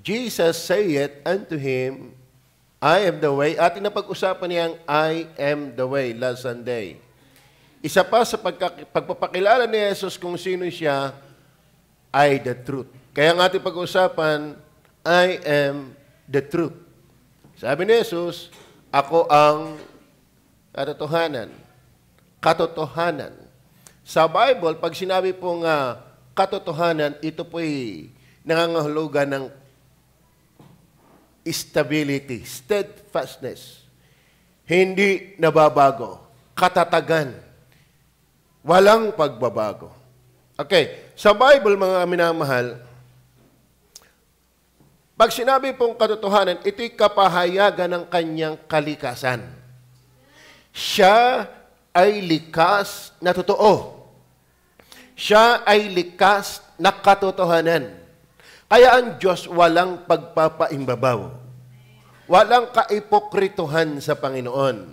Jesus saith unto him, I am the way. Ating napag-usapan niyang I am the way last Sunday. Isa pa sa pagpapakilala ni Jesus kung sino siya, I the truth. Kaya ang ating pag-usapan, I am the truth. Sabi ni Jesus, ako ang katotohanan. Katotohanan. Sa Bible, pag sinabi pong katotohanan, ito po'y nangangahulugan ng stability, steadfastness. Hindi nababago. Katatagan. Walang pagbabago. Okay, sa Bible, mga minamahal, pag sinabi pong katotohanan, ito'y kapahayagan ng kanyang kalikasan. Siya ay likas na totoo. Siya ay likas na katotohanan. Kaya ang Diyos walang pagpapaimbabaw. Walang kaipokrituhan sa Panginoon.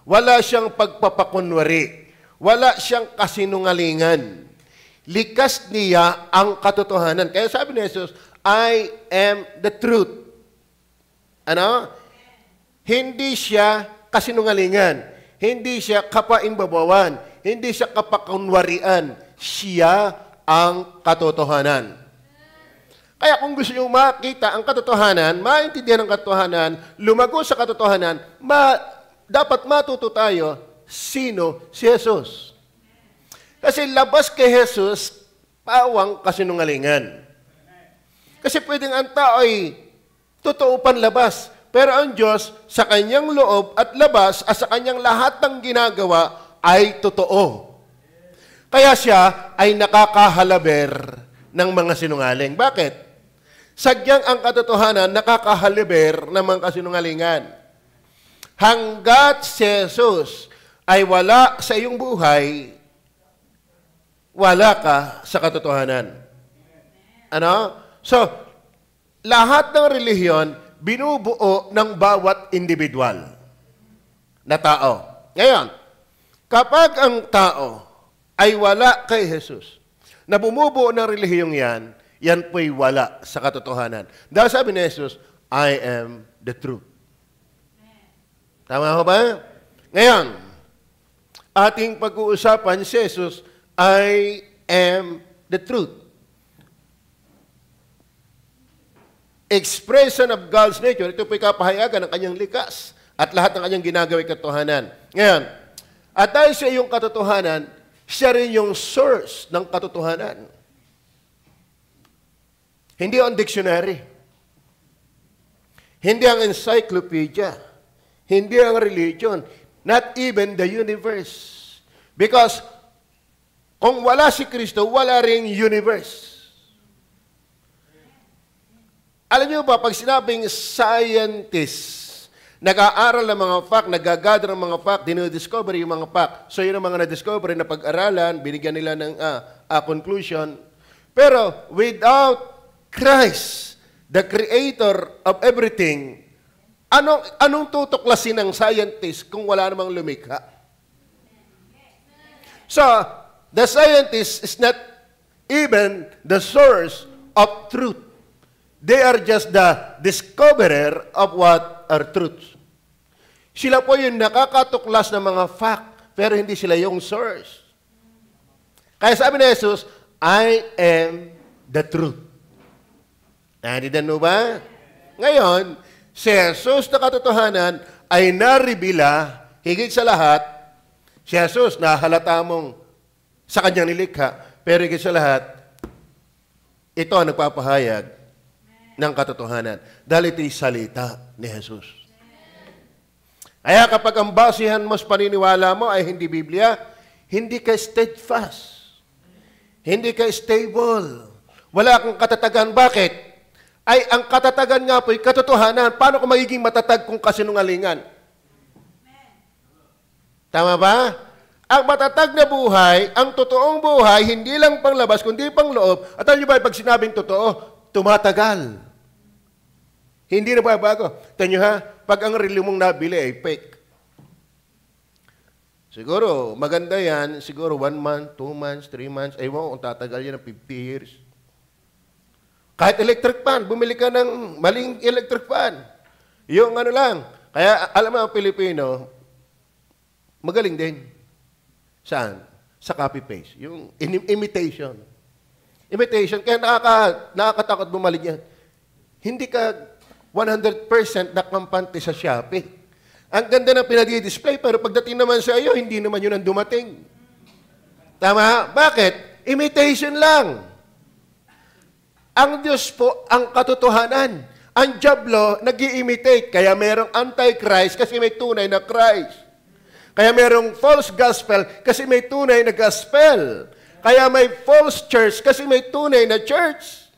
Wala siyang pagpapakunwari. Wala siyang kasinungalingan. Likas niya ang katotohanan. Kaya sabi ni Jesus, I am the truth. Ano? Hindi siya kasinungalingan. Hindi siya kapaimbabawan. Hindi siya kapakunwarian. Siya ang katotohanan. Kaya kung gusto nyo makita ang katotohanan, maintindihan ang katotohanan, lumago sa katotohanan, dapat matuto tayo sino si Jesus. Kasi labas kay Jesus, pawang kasinungalingan. Kasi pwedeng ang tao ay totoo panlabas, pero ang Diyos sa kanyang loob at labas at sa kanyang lahat ng ginagawa ay totoo. Kaya siya ay nakakahalaber ng mga sinungaling. Bakit? Sadyang ang katotohanan nakakahaliber ng mga kasinungalingan. Hanggat si Jesus ay wala sa iyong buhay, wala ka sa katotohanan. Ano? So, lahat ng relihiyon, binubuo ng bawat individual na tao. Ngayon, kapag ang tao ay wala kay Jesus, na bumubuo ng relihiyong yan po'y wala sa katotohanan. Dahil sabi ni Jesus, I am the truth. Tama ho ba? Ngayon, ating pag-uusapan si Jesus, I am the truth. Expression of God's nature, ito po'y kapahayagan ng kanyang likas at lahat ng kanyang ginagawa'y katotohanan. Ngayon, at dahil sa iyong katotohanan, siya rin yung source ng katotohanan. Hindi ang dictionary. Hindi ang encyclopedia. Hindi ang religion. Not even the universe. Because kung wala si Kristo, wala ring universe. Alam niyo ba, pag sinabing scientist, nag-aaral ng mga fact, nag-gather ng mga fact, dinodiscover yung mga fact. So yun ang mga na-discover na pag-aralan, binigyan nila ng conclusion. Pero without Christ, the creator of everything, anong tutuklasin ng scientist kung wala namang lumikha? So, the scientist is not even the source of truth. They are just the discoverer of what are truths. Sila po yung nakakatuklas ng mga fact, pero hindi sila yung source. Kaya sabi ni Jesus, I am the truth. Naintindihan mo ba? Ngayon, si Jesus na katotohanan ay naribila, higit sa lahat, si Jesus nahalata mong sa kanyang nilikha, pero higit sa lahat, ito ang nagpapahayag ng katotohanan. Dahil ito'y salita ni Jesus. Kaya kapag ang basihan mo sa paniniwala mo ay hindi Biblia, hindi ka steadfast. Hindi ka stable. Wala kang katatagan. Bakit? Ay ang katatagan nga po'y katotohanan. Paano ka magiging matatag kung kasinungalingan? Tama ba? Ang matatag na buhay, ang totoong buhay, hindi lang panglabas, kundi pang loob. At alam niyo ba, pag sinabing totoo, tumatagal. Hindi na babago. Tanyo ha, pag ang relo mong nabili ay fake. Siguro, maganda yan, siguro 1 month, 2 months, 3 months, ewan kung tatagal yan ng 50 years. Kahit electric fan, bumili ka ng maling electric fan. Yung ano lang. Kaya alam mo ang Pilipino, magaling din. Saan? Sa copy-paste. Yung imitation. Imitation. Kaya nakakatakot bumalik yan. Hindi ka 100% nakampante sa Shopee. Ang ganda ng pinag-i-display, pero pagdating naman sa iyo, hindi naman yun ang dumating. Tama? Bakit? Imitation lang. Ang Diyos po, ang katotohanan. Ang diablo, nag-i-imitate. Kaya merong antichrist kasi may tunay na Christ. Kaya merong false gospel kasi may tunay na gospel. Kaya may false church kasi may tunay na church.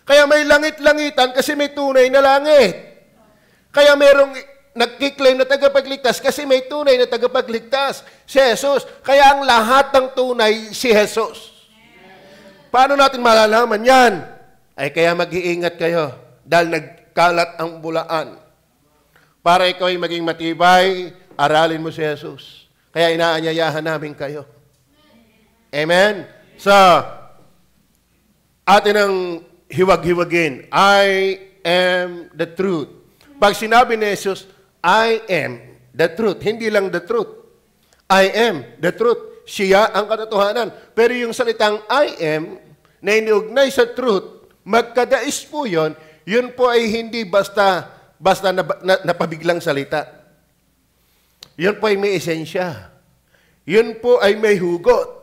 Kaya may langit-langitan kasi may tunay na langit. Kaya merong nagkiklaim na tagapagligtas kasi may tunay na tagapagligtas. Si Jesus. Kaya ang lahat ng tunay, si Jesus. Paano natin malalaman yan? Ay kaya mag-iingat kayo dahil nagkalat ang bulaan. Para ikaw ay maging matibay, aralin mo si Jesus. Kaya inaanyayahan namin kayo. Amen? So, atin ang hiwag-hiwagin. I am the truth. Pag sinabi ni Jesus, I am the truth. Hindi lang the truth. I am the truth. Siya ang katotohanan. Pero yung salitang I am, na iniugnay sa truth, magkadais po yun po ay hindi basta napabiglang salita. Yun po ay may esensya. Yun po ay may hugot.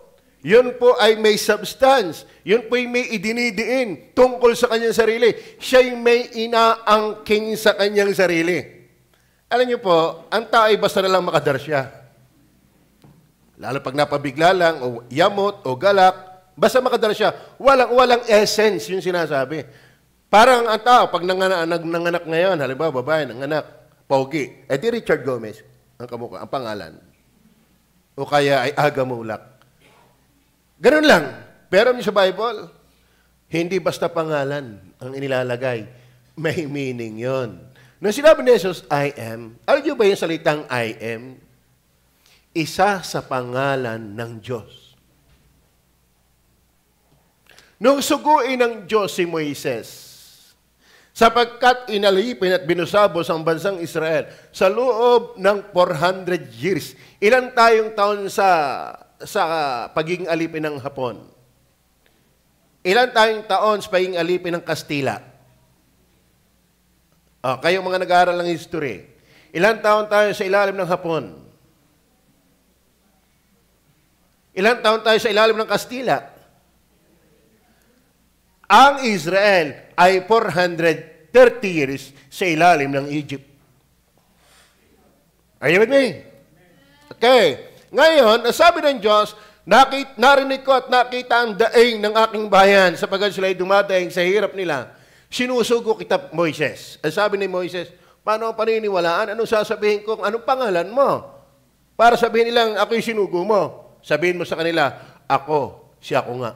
Yun po ay may substance. Yun po ay may idinidiin tungkol sa kanyang sarili. Siya'y may inaangking sa kanyang sarili. Alam niyo po, ang tao ay basta na lang makadar siya. Lalo pag napabigla lang, o yamot, o galak, basta makadar siya. Walang essence yung sinasabi. Parang ang tao, pag nanganak ngayon, halimbawa, babae, nanganak, pogi, di Richard Gomez, ang kamukha, ang pangalan. O kaya ay Aga Mulak. Ganun lang. Pero sa Bible, hindi basta pangalan ang inilalagay. May meaning yon. Nung sinabi ni Jesus, I am, alam niyo ba yung salitang I am? Isa sa pangalan ng Diyos. Nung suguin ng Diyos si Moises, sapagkat inalipin at binusabos ang bansang Israel sa loob ng 400 years. Ilan tayong taon sa pagiging alipin ng Hapon? Ilan tayong taon sa pagiging alipin ng Kastila? Kayong mga nag-aaral ng history. Ilan taon tayo sa ilalim ng Hapon? Ilan taon tayo sa ilalim ng Kastila? Ang Israel ay 430 years sa ilalim ng Egypt. Are you with me? Okay. Ngayon, sabi ng Diyos, narinig ko at nakita ang daing ng aking bayan sapagkat sila ay dumadaing sa hirap nila. Sinusugo kita, Moises. Sabi ni Moises, paano ang paniniwalaan? Anong sasabihin ko? Anong pangalan mo? Para sabihin nilang, ako yung sinugo mo. Sabihin mo sa kanila, siya ako nga.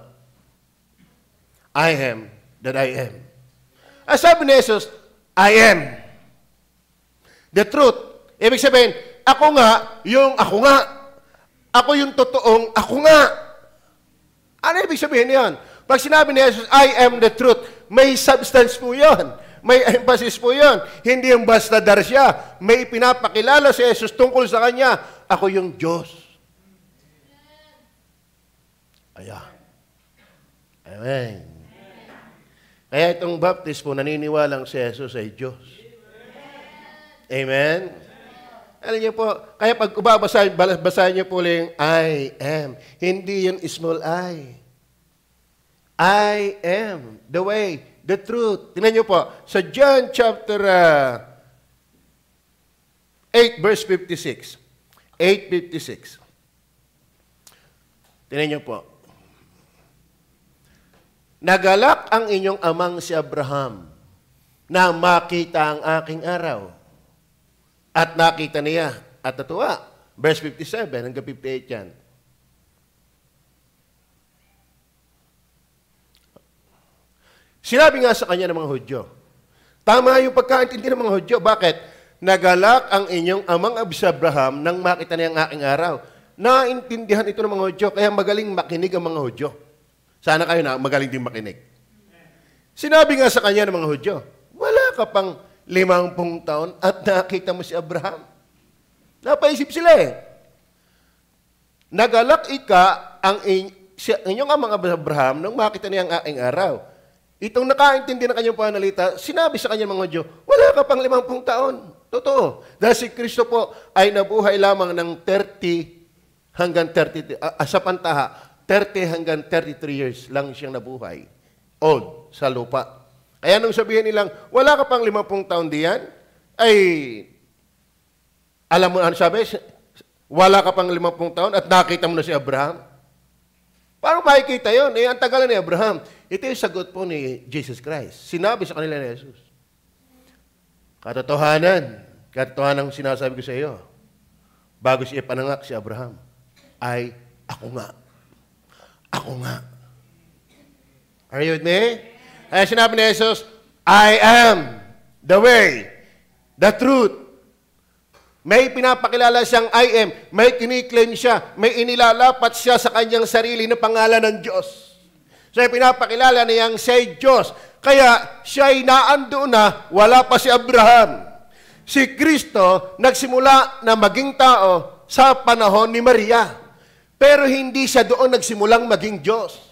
I am that I am. Sabi ni Jesus, I am the truth. Ibig sabihin, ako nga, yung ako nga. Ako yung totoong ako nga. Ano ibig sabihin niyan? Pag sinabi ni Jesus, I am the truth, may substance po yun. May emphasis po yun. Hindi yung basta dar siya. May pinapakilala si Jesus tungkol sa kanya. Ako yung Diyos. Ayan. Amen. Kaya itong baptismo, naniniwalang si Jesus ay Diyos. Amen? Alam niyo po, kaya pag basahin niyo po lang, I am. Hindi yun small I. I am the way, the truth. Tingnan niyo po, sa John chapter 8, verse 56. 8:56. Tingnan niyo po. Nagalak ang inyong amang si Abraham na makita ang aking araw. At nakita niya at natuwa. Verse 57 hanggang 58 yan. Sinabi nga sa kanya ng mga Hudyo, tama yung pagkaintindi ng mga Hudyo. Bakit? Nagalak ang inyong amang si Abraham nang makita niya ang aking araw. Naintindihan ito ng mga Hudyo, kaya magaling makinig ang mga Hudyo. Sana kayo na magaling din makinig. Sinabi nga sa kanya ng mga Hudyo, wala ka pang 50 taon at nakita mo si Abraham. Napaisip sila eh. Nagalak ika ang inyong amang Abraham nung makita niya ang aking araw. Itong nakaintindi ng kanyang panalita, sinabi sa kanyang mga Hudyo, wala ka pang 50 taon. Totoo. Dahil si Kristo po ay nabuhay lamang ng 30 hanggang 30, sa pantaha, 30 hanggang 33 years lang siyang nabuhay. Old sa lupa. Kaya nung sabihin nilang, wala ka pang 50 taon diyan, ay, alam mo ano sabi? Wala ka pang 50 taon at nakita mo na si Abraham. Paano makikita yun? Eh, ang tagal ni Abraham. Ito yung sagot po ni Jesus Christ. Sinabi sa kanila ni Jesus. Katotohanan ang sinasabi ko sa iyo. Bago siya panangak si Abraham, ay ako nga. Ako nga. Are you with me? Kaya sinabi ni Jesus, I am the way, the truth. May pinapakilala siyang I am, may kiniklaim siya, may inilalapat siya sa kanyang sarili na pangalan ng Diyos. So, pinapakilala niyang siya'y Diyos. Kaya siya'y naandoon na, wala pa si Abraham. Si Kristo nagsimula na maging tao sa panahon ni Maria. Pero hindi siya doon nagsimulang maging Diyos.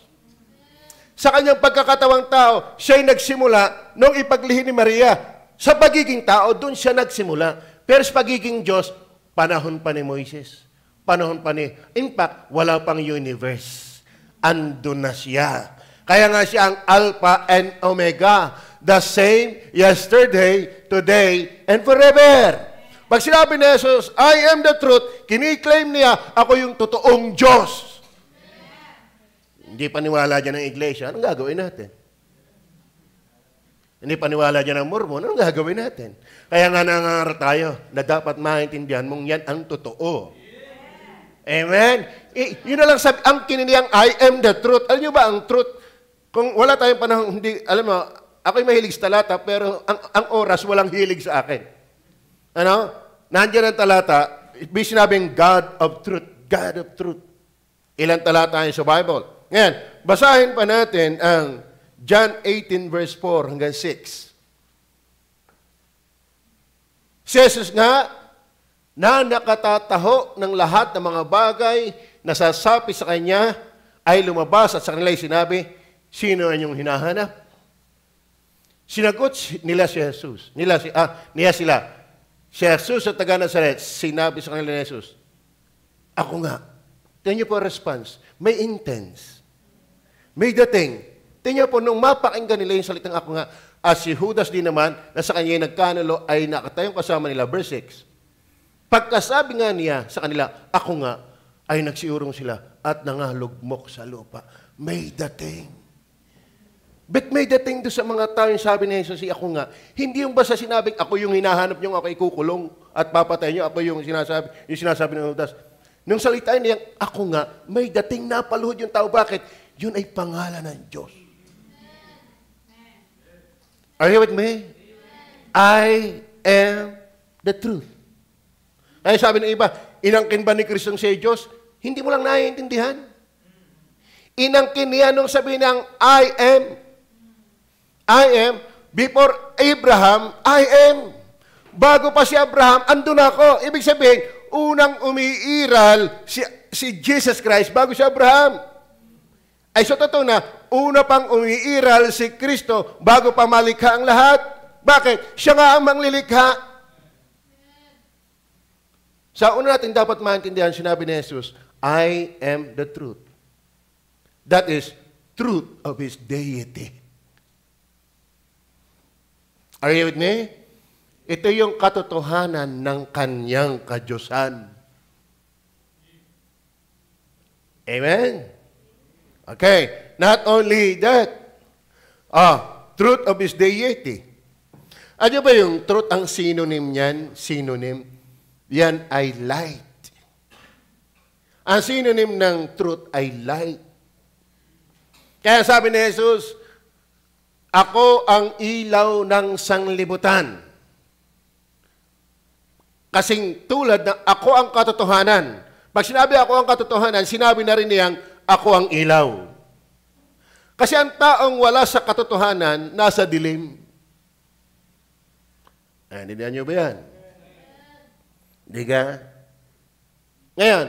Sa kanyang pagkakatawang tao, siya'y nagsimula nung ipaglihi ni Maria. Sa pagiging tao, doon siya nagsimula. Pero sa pagiging Diyos, panahon pa ni Moises. Panahon pa ni... In fact, wala pang universe. Andun na siya. Kaya nga siya ang Alpha and Omega. The same yesterday, today, and forever. Pag sinabi ni Jesus, I am the truth, kiniklaim niya, ako yung totoong Diyos. Hindi paniwala dyan ng iglesia, anong gagawin natin? Hindi paniwala dyan ng Mormon, anong gagawin natin? Kaya nga nangangarap tayo na dapat maintindihan mong yan ang totoo. Amen? Yun na lang sabi, ang kininiyang I am the truth. Alam nyo ba ang truth? Kung wala tayong panahon, hindi, alam mo, ako'y mahilig sa talata, pero ang oras walang hilig sa akin. Ano? Nandiyan ang talata, ibig sinabing God of truth. God of truth. Ilang talata yun sa Bible? Ngayon, basahin pa natin ang John 18 verse 4 hanggang 6. Si Jesus nga, na nakatataho ng lahat ng mga bagay na sasapi sa Kanya, ay lumabas at sa kanila ay sinabi, sino ang inyong hinahanap? Sinagot nila si Jesus. Niya sila. Si Jesus sa taga-Nazaret, sinabi sa kanila ni Jesus, ako nga. Tingnan niyo po ang response. May intense. May dating. Tingnan niyo po, nung mapakinggan nila yung salitang ako nga, as si Judas din naman, na sa kanya nagkanalo, ay nakatayong kasama nila. Verse 6. Pagkasabi nga niya sa kanila, ako nga, ay nagsiurong sila at nangalugmok sa lupa. May dating. But may dating doon sa mga tao yung sabi ni Jesus, ako nga, hindi yung basta sinabing, ako yung hinahanap nyo, ako ikukulong at papatay nyo, ako yung sinasabi ng Judas. Nung salita niya, ako nga, may dating napaluhod yung tao. Bakit? Yun ay pangalan ng Diyos. Are you with me? I am the truth. Ay sabi ng iba, inangkin ba ni Kristo si Diyos? Hindi mo lang naiintindihan. Inangkin niya nung sabi ng I am, before Abraham, I am. Bago pa si Abraham, andun ako. Ibig sabihin, unang umiiral si Jesus Christ bago si Abraham. Ay so totoo na, una pang umiiral si Kristo bago pa malikha ang lahat. Bakit? Siya nga ang manglilikha. Sa una natin dapat maintindihan, sinabi ni Jesus, I am the truth. That is, truth of His deity. Are you with me? Ito yung katotohanan ng kanyang kadiyusan. Amen? Okay. Not only that, truth of His deity. Ano ba yung truth? Ang synonym niyan, synonym, yan ay light. Ang synonym ng truth ay light. Kaya sabi ni Jesus, ako ang ilaw ng sanglibutan. Kasing tulad na ako ang katotohanan. Pag sinabi ako ang katotohanan, sinabi na rin niyang ako ang ilaw. Kasi ang taong wala sa katotohanan, nasa dilim. Naintindihan niyo ba yan? Di ka? Ngayon,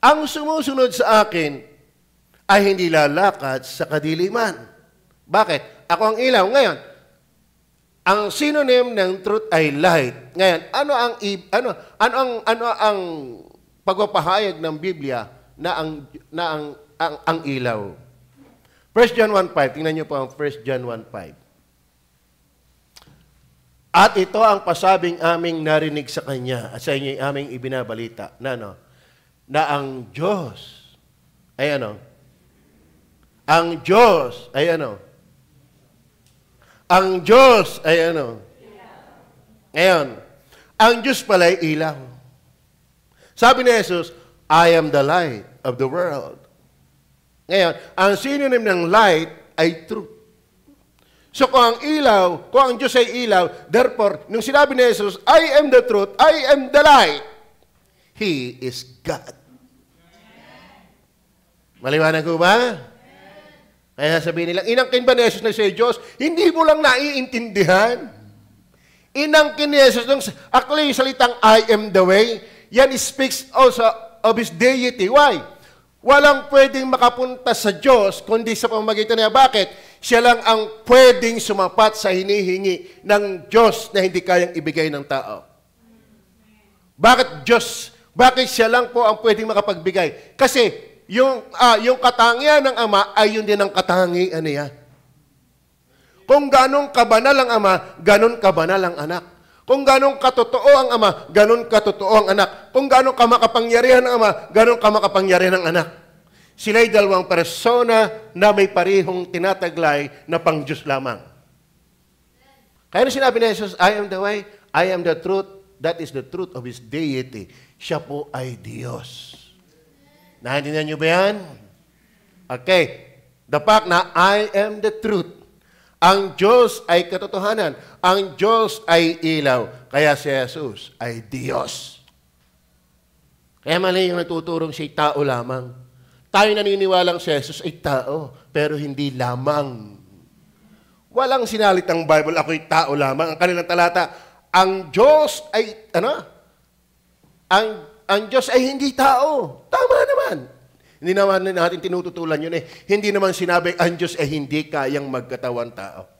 ang sumusunod sa akin ay hindi lalakad sa kadiliman. Bakit? Ako ang ilaw. Ngayon, ang synonym ng truth ay light. Ngayon, ano ang pagpapahayag ng Biblia na ang ilaw? 1 John 1:5. Tingnan niyo po ang 1 John 1:5. At ito ang pasabing aming narinig sa Kanya at sa inyo aming ibinabalita na ang Diyos ay ang Diyos ay ang Diyos ay Ngayon, ang Diyos pala ay ilaw. Sabi ni Jesus, I am the light of the world. Ngayon, ang synonym ng light ay truth. So kung ang Diyos ay ilaw, therefore, nung sinabi ni Jesus, I am the truth, I am the light, He is God. Maliwanag ko ba? Kaya sabihin nila, inangkin ba ni Jesus na siya Diyos? Hindi mo lang naiintindihan. Inangkin ni Jesus nung actually yung salitang I am the way, yan speaks also of His deity. Why? Walang pwedeng makapunta sa Diyos kundi sa pamamagitan niya. Bakit? Siya lang ang pwedeng sumapat sa hinihingi ng Diyos na hindi kayang ibigay ng tao. Bakit Diyos? Bakit siya lang po ang pwedeng makapagbigay? Kasi yung katangian ng Ama ay yun din ang katangian niya. Kung ganong kabanal ang Ama, ganon kabanal ang anak. Kung ganong katotoo ang Ama, ganon katotoo ang anak. Kung ganong kamakapangyarihan ang Ama, ganon kamakapangyarihan ang anak. Sila'y dalawang persona na may parihong tinataglay na pang Diyos lamang. Kaya na sinabi ni Jesus, I am the way, I am the truth, that is the truth of His deity. Siya po ay Diyos. Naintindihan niyo ba yan? Okay. The fact na I am the truth. Ang Diyos ay katotohanan. Ang Diyos ay ilaw. Kaya si Jesus ay Diyos. Kaya mali yung natuturong siya'y tao lamang. Tayo naniniwalang si Jesus ay tao, pero hindi lamang. Walang sinalitang Bible, ako'y tao lamang. Ang kanilang talata, ang Diyos ay, Ang Diyos ay hindi tao. Tama naman. Hindi naman natin tinututulan yun eh. Hindi naman sinabi, ang Diyos ay hindi kayang magkatawan tao.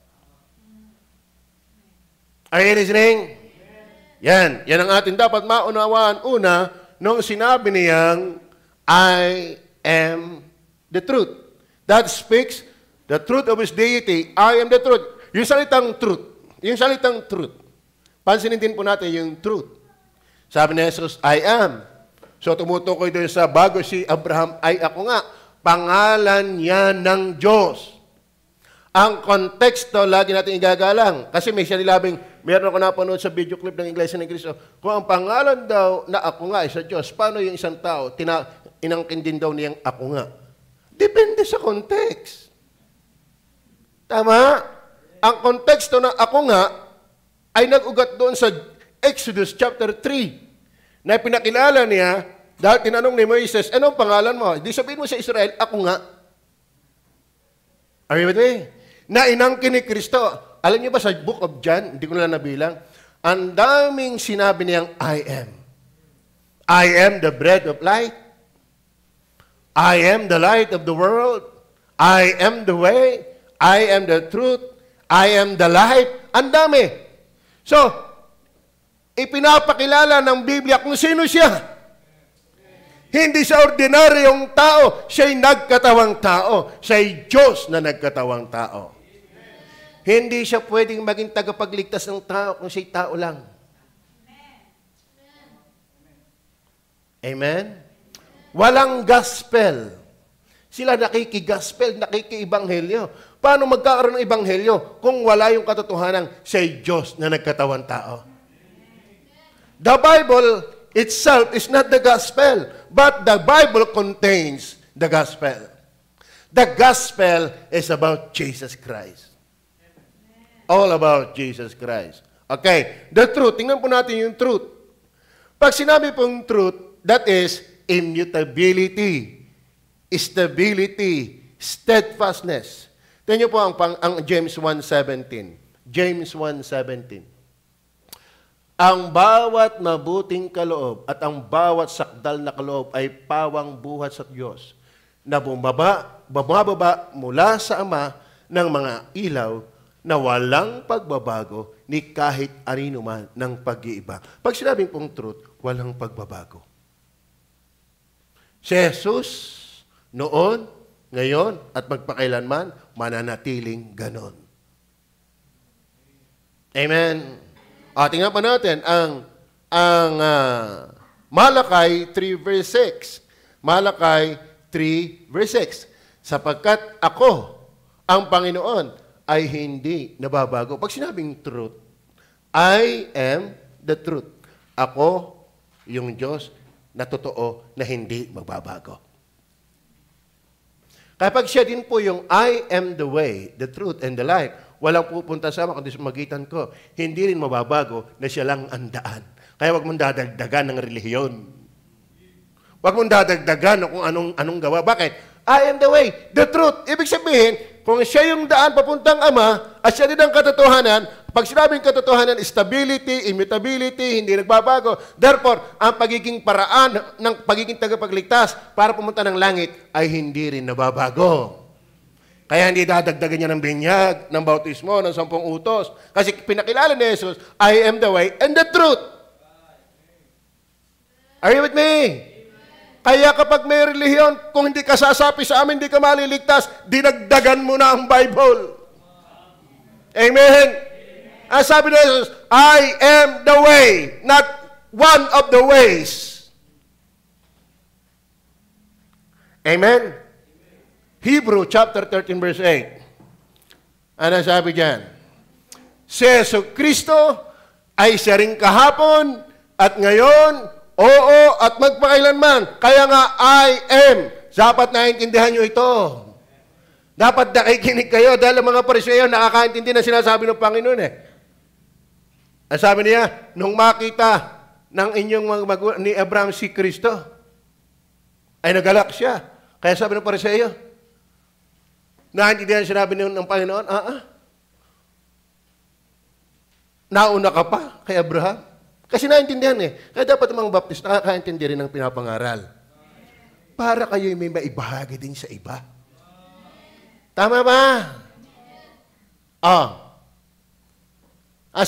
Are you listening? Yan. Yan ang atin dapat maunawaan. Una, nung sinabi niyang, I am the truth. That speaks the truth of His deity. I am the truth. Yung salitang truth. Yung salitang truth. Pansinin din po natin yung truth. Sabi ni Jesus, I am. So tumutukoy doon sa bago si Abraham, ay ako nga. Pangalan niya ng Diyos. Ang konteksto, lagi natin igagalang. Kasi may sinilabing, meron ako napanood sa video clip ng Iglesia ng Cristo, kung ang pangalan daw na ako nga ay sa Diyos, paano yung isang tao, inangkin din daw niyang ako nga? Depende sa context. Tama? Ang konteksto ng ako nga ay nag-ugat doon sa Exodus chapter 3 na pinakilala niya dahil tinanong ni Moises, anong pangalan mo? Di sabihin mo sa Israel, ako nga. Are you with me? Na inangkin ni Kristo. Alam niyo ba sa book of John, hindi ko na nabilang, ang daming sinabi niyang I am. I am the bread of light. I am the light of the world. I am the way. I am the truth. I am the life. Ang dami. So, ipinapakilala ng Biblia kung sino siya. Hindi siya ordinaryong tao. Siya'y nagkatawang tao. Siya'y Diyos na nagkatawang tao. Hindi siya pwedeng maging tagapagligtas ng tao kung siya'y tao lang. Amen? Walang gospel. Sila nakikigospel, nakikiibanghelyo. Paano magkakaroon ng ibanghelyo kung wala yung katotohanan siya'y Diyos na nagkatawang tao? The Bible itself is not the gospel, but the Bible contains the gospel. The gospel is about Jesus Christ. All about Jesus Christ. Okay, the truth. Tingnan po natin yung truth. Pag sinabi pong truth, that is immutability, stability, steadfastness. Tingnan niyo po ang James 1:17. James 1:17. Ang bawat mabuting kaloob at ang bawat sakdal na kaloob ay pawang buhat sa Diyos na bumababa mula sa Ama ng mga ilaw na walang pagbabago ni kahit anino man ng pag-iiba. Pag sinabing pong truth, walang pagbabago. Si Jesus noon, ngayon, at magpakailanman, mananatiling ganon. Amen. Tingnan pa natin ang Malakay 3 verse 6. Malakay 3 verse 6. Sapagkat ako, ang Panginoon, ay hindi nababago. Pag sinabing truth, I am the truth. Ako, yung Diyos, na totoo na hindi magbabago. Kapag siya din po yung I am the way, the truth, and the life, walang pupunta sa kundi sa magitan ko. Hindi rin mababago na siya lang ang daan. Kaya wag mong dadagdagan ng relihiyon. Wag mong dadagdagan kung anong gawa. Bakit? I am the way, the truth. Ibig sabihin, kung siya yung daan papuntang Ama, at siya din ang katotohanan, pag sinabing katotohanan, stability, immutability, hindi nagbabago. Therefore, ang pagiging paraan ng pagiging tagapagligtas para pumunta ng langit ay hindi rin nababago. Kaya hindi dadagdagan niya ng binyag, ng bautismo, ng 10 utos. Kasi pinakilala ni Jesus, I am the way and the truth. Are you with me? Kaya kapag may relihiyon, kung hindi ka sasapi sa amin, hindi ka maliligtas, dinagdagan mo na ang Bible. Amen? Ang sabi ni Jesus, I am the way, not one of the ways. Amen? Hebrew chapter 13 verse 8. Ano sabi diyan? Si Jesucristo ay siya rin kahapon at ngayon, oo at magpakailanman. Kaya nga I am. Dapat naintindihan nyo ito. Dapat nakikinig kayo dahil ang mga Pariseo nakakaintindi ng sinasabi ng Panginoon eh. Ang sabi niya, nung makita ng inyong mga ni Abraham si Kristo, ay nagalak siya. Kaya sabi ng Pariseo, naintindihan sinabi ng Panginoon, nauna ka pa kay Abraham? Kasi naintindihan eh. Kaya dapat ang mga baptist nakakaintindi rin ng pinapangaral. Para kayo may maibahagi din sa iba. Tama ba?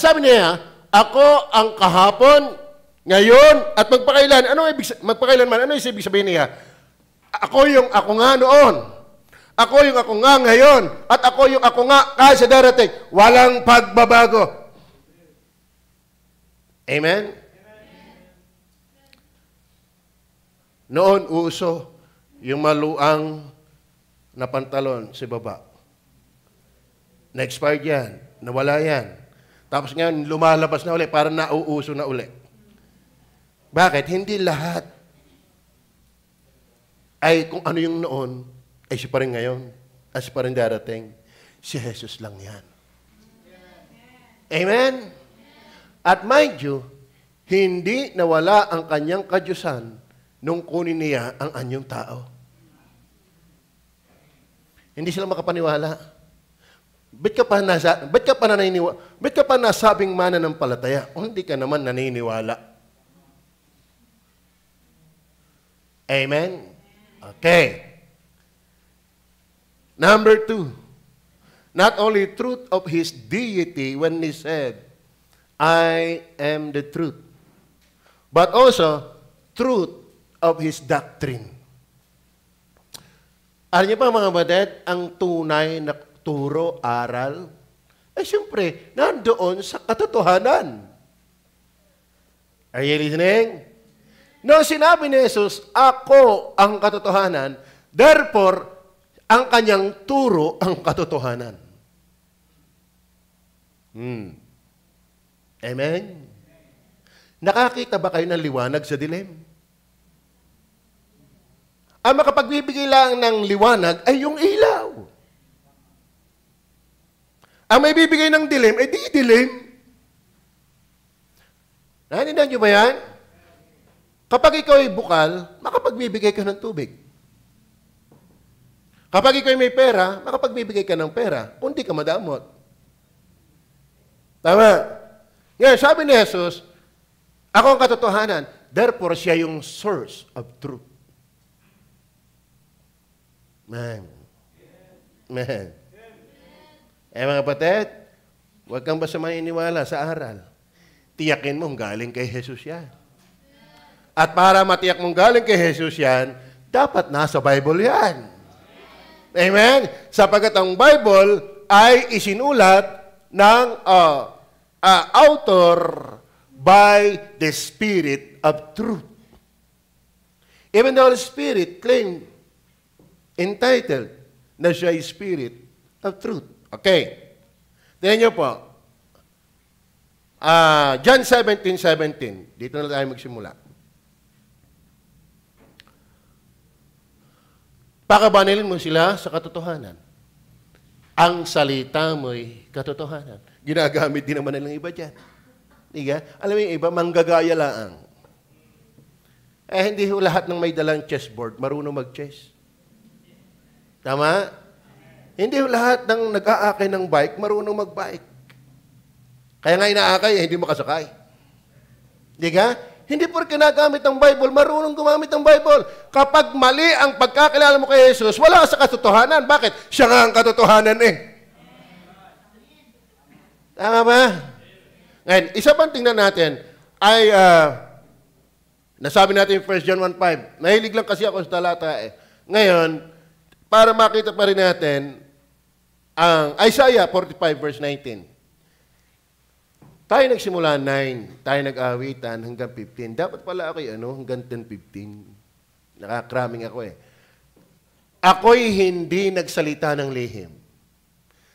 Sabi niya, ako ang kahapon, ngayon, at magpakailan. Magpakailanman? Ano ibig sabihin niya? Ako yung ako nga noon. Ako yung ako nga ngayon. At ako yung ako nga kahit sa darating. Walang pagbabago. Amen? Noon, uso yung maluang na pantalon sa baba. Na-expired yan. Nawala yan. Tapos ngayon, lumalabas na uli, parang nauuso na uli. Bakit? Hindi lahat ay kung ano yung noon, ay siya pa rin ngayon, ay siya pa rin darating. Si Jesus lang yan. Amen? At mind you, hindi nawala ang kanyang kadyusan nung kunin niya ang anyong tao. Hindi sila makapaniwala. Ba't ka pa nasabing mananampalataya kung hindi ka naman naniniwala? Amen? Okay. Number 2, not only truth of His deity when He said, I am the truth, but also truth of His doctrine. Alam niyo pa mga batid, ang tunay na turo, aral, ay siyempre, nandoon sa katotohanan. Are you listening? No, sinabi ni Jesus, ako ang katotohanan, therefore, ang kanyang turo ang katotohanan. Amen? Nakakita ba kayo ng liwanag sa dilim? Ang makapagbibigay lang ng liwanag ay yung ilaw. Ang may bibigay ng dilim, ay di dilim. Naintindihan niyo ba yan? Kapag ikaw ay bukal, makapagbibigay ka ng tubig. Kapag ikaw may pera, makapagbibigay ka ng pera, kung di ka madamot. Tama? Ngayon, sabi ni Jesus, ako ang katotohanan, therefore siya yung source of truth. Man. Man. Mga kapatid, huwag kang basta maniniwala sa aral. Tiyakin mong galing kay Jesus yan. At para matiyak mong galing kay Jesus yan, dapat nasa Bible yan. Amen? Sapagkat ang Bible ay isinulat ng author by the Spirit of truth. Even the Holy Spirit claimed, entitled, na siya ay Spirit of truth. Okay. Tingnan niyo po. John 17:17. Dito na tayo magsimula. Pakabanilin mo sila sa katotohanan. Ang salita mo'y katotohanan. Ginagamit din naman nilang iba dyan. Diga? Alam mo yung iba, manggagaya lang. Hindi lahat ng may dalang chessboard marunong mag-chess. Tama? Hindi lahat ng nag-aakay ng bike marunong mag-bike. Kaya nga inaakay, hindi makasakay. Diga? Hindi porke nagamit ang Bible, marunong gumamit ng Bible. Kapag mali ang pagkakilala mo kay Jesus, wala sa katotohanan. Bakit? Siya nga ang katotohanan eh. Tama ba? Ngayon, isa pang tingnan natin ay, nasabi natin yung 1 John 1:5. Nahilig lang kasi ako sa talata eh. Ngayon, para makita pa rin natin, ang Isaiah 45 verse 19. Tayo nagsimula 9, tayo nag-awitan hanggang 15. Dapat pala ako hanggang 10-15. Nakakraming ako eh. Ako'y hindi nagsalita ng lihim.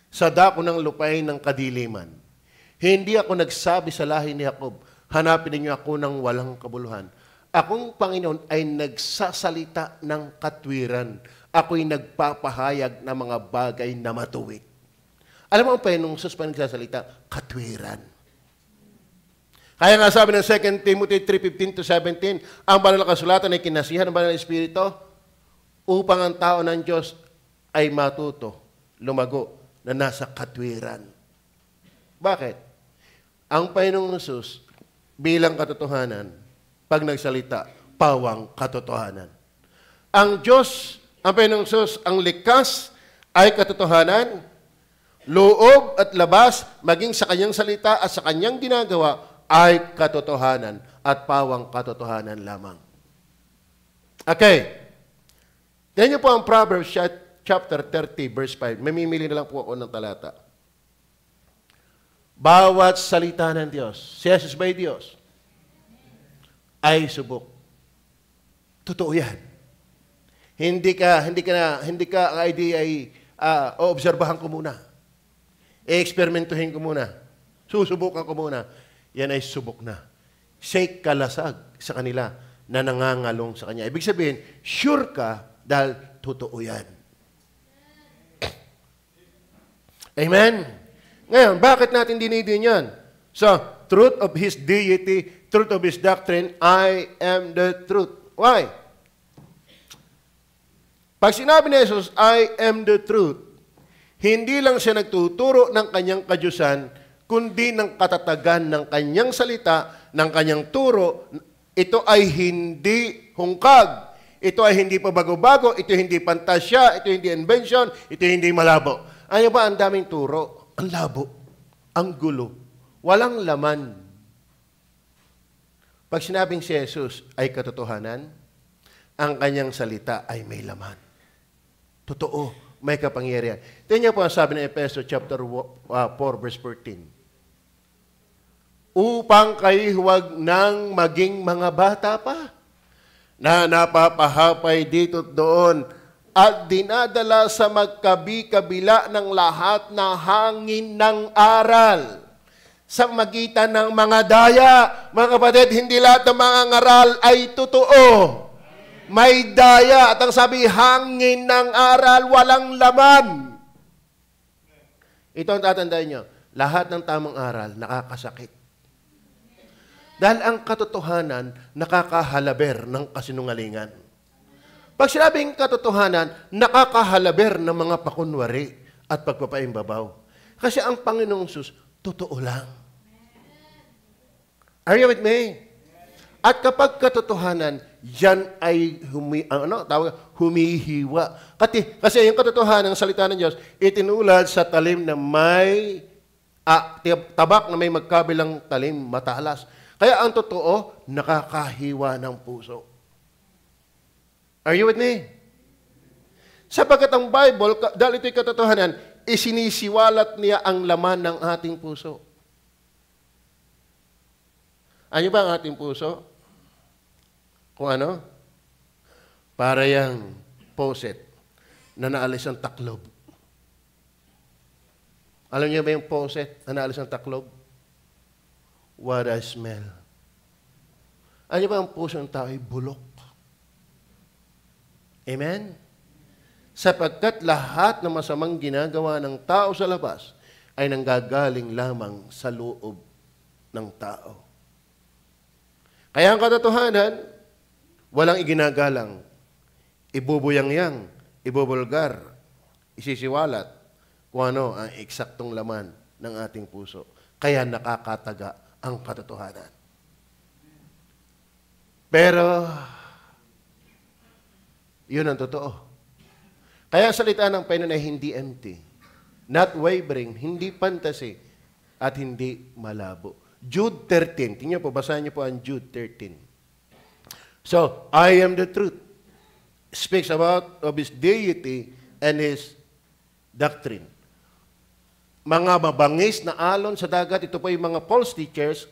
Sa dako ng lupay ng kadiliman. Hindi ako nagsabi sa lahi ni Jacob, hanapin ninyo ako ng walang kabuluhan. Akong Panginoon ay nagsasalita ng katwiran. Ako'y nagpapahayag ng mga bagay na matuwid. Alam mo ang Panginoong Jesus pa nagsasalita? Katwiran. Kaya nga sabi ng 2 Timothy 3:15-17, ang banal na kasulatan ay kinasihan ng banal na Espiritu upang ang tao ng Diyos ay matuto, lumago, na nasa katwiran. Bakit? Ang Panginoong Jesus, bilang katotohanan, pag nagsalita, pawang katotohanan. Ang Diyos, ang Panginoong Jesus, ang likas ay katotohanan, loob at labas, maging sa kanyang salita at sa kanyang ginagawa, ay katotohanan at pawang katotohanan lamang. Okay. Tingnan niyo po ang Proverbs chapter 30 verse 5. Mamimili na lang po ako ng talata. Bawat salita ng Diyos, si Jesus ba'y Diyos? Ay subok. Totoo yan. Hindi ka ang idea ay oobserbahan ko muna. I-eksperimentuhin ko muna. Susubukan ko muna. Yan ay subok na. Siya'y kalasag sa kanila na nangangalong sa kanya. Ibig sabihin, sure ka dahil totoo yan. Amen? Ngayon, bakit natin dinidin yan? So, truth of His deity, truth of His doctrine, I am the truth. Why? Pag sinabi ni Jesus, I am the truth, hindi lang siya nagtuturo ng kanyang kadyusan, kundi ng katatagan ng kanyang salita, ng kanyang turo. Ito ay hindi hungkag. Ito ay hindi pabago-bago. Ito hindi pantasya. Ito hindi invention. Ito hindi malabo. Ano ba ang daming turo? Ang labo. Ang gulo. Walang laman. Pag sinabing si Jesus ay katotohanan, ang kanyang salita ay may laman. Totoo. May kapangyarihan. Tingnan niyo po ang sabi ng Efeso chapter 4 verse 14. Upang kayo huwag nang maging mga bata pa na napapahapay dito at doon at dinadala sa magkabi-kabila ng lahat na hangin ng aral sa magitan ng mga daya. Mga kapatid, hindi lahat ng mga ngaral ay totoo. May daya at ang sabi, hangin ng aral, walang laman. Ito ang tatandaan nyo. Lahat ng tamang aral, nakakasakit. Dahil ang katotohanan, nakakahalaber ng kasinungalingan. Pag sinabing katotohanan, nakakahalaber ng mga pakunwari at pagpapaimbabaw. Kasi ang Panginoong Sus, totoo lang. Are you with me? At kapag katotohanan, yan ay humihiwa. Kasi yung katotohanan ng salita ng Diyos, itinulad sa talim na may tabak na may magkabilang talim, matalas. Kaya ang totoo, nakakahiwa ng puso. Are you with me? Sapagkat ang Bible, dahil ito'y katotohanan, isinisiwalat niya ang laman ng ating puso. Ano ba ang ating puso? Kung ano? Para yung poset na naalis ang taklob. Alam niyo ba yung poset na naalis ang taklob? What a smell. Alam niyo ba ang puso ng tao ay bulok? Amen? Sapagkat lahat ng masamang ginagawa ng tao sa labas ay nanggagaling lamang sa loob ng tao. Kaya ang katotohanan, walang iginagalang, ibubuyang-yang, ibubulgar, isisiwalat kung ano ang eksaktong laman ng ating puso. Kaya nakakataga ang katotohanan. Pero, yun ang totoo. Kaya ang salita ng Panginoon ay hindi empty, not wavering, hindi fantasy, at hindi malabo. Jude 13. Tingnan po, basahin niyo po ang Jude 13. So, I am the truth. Speaks about of His deity and His doctrine. Mga mabangis na alon sa dagat, ito po yung mga false teachers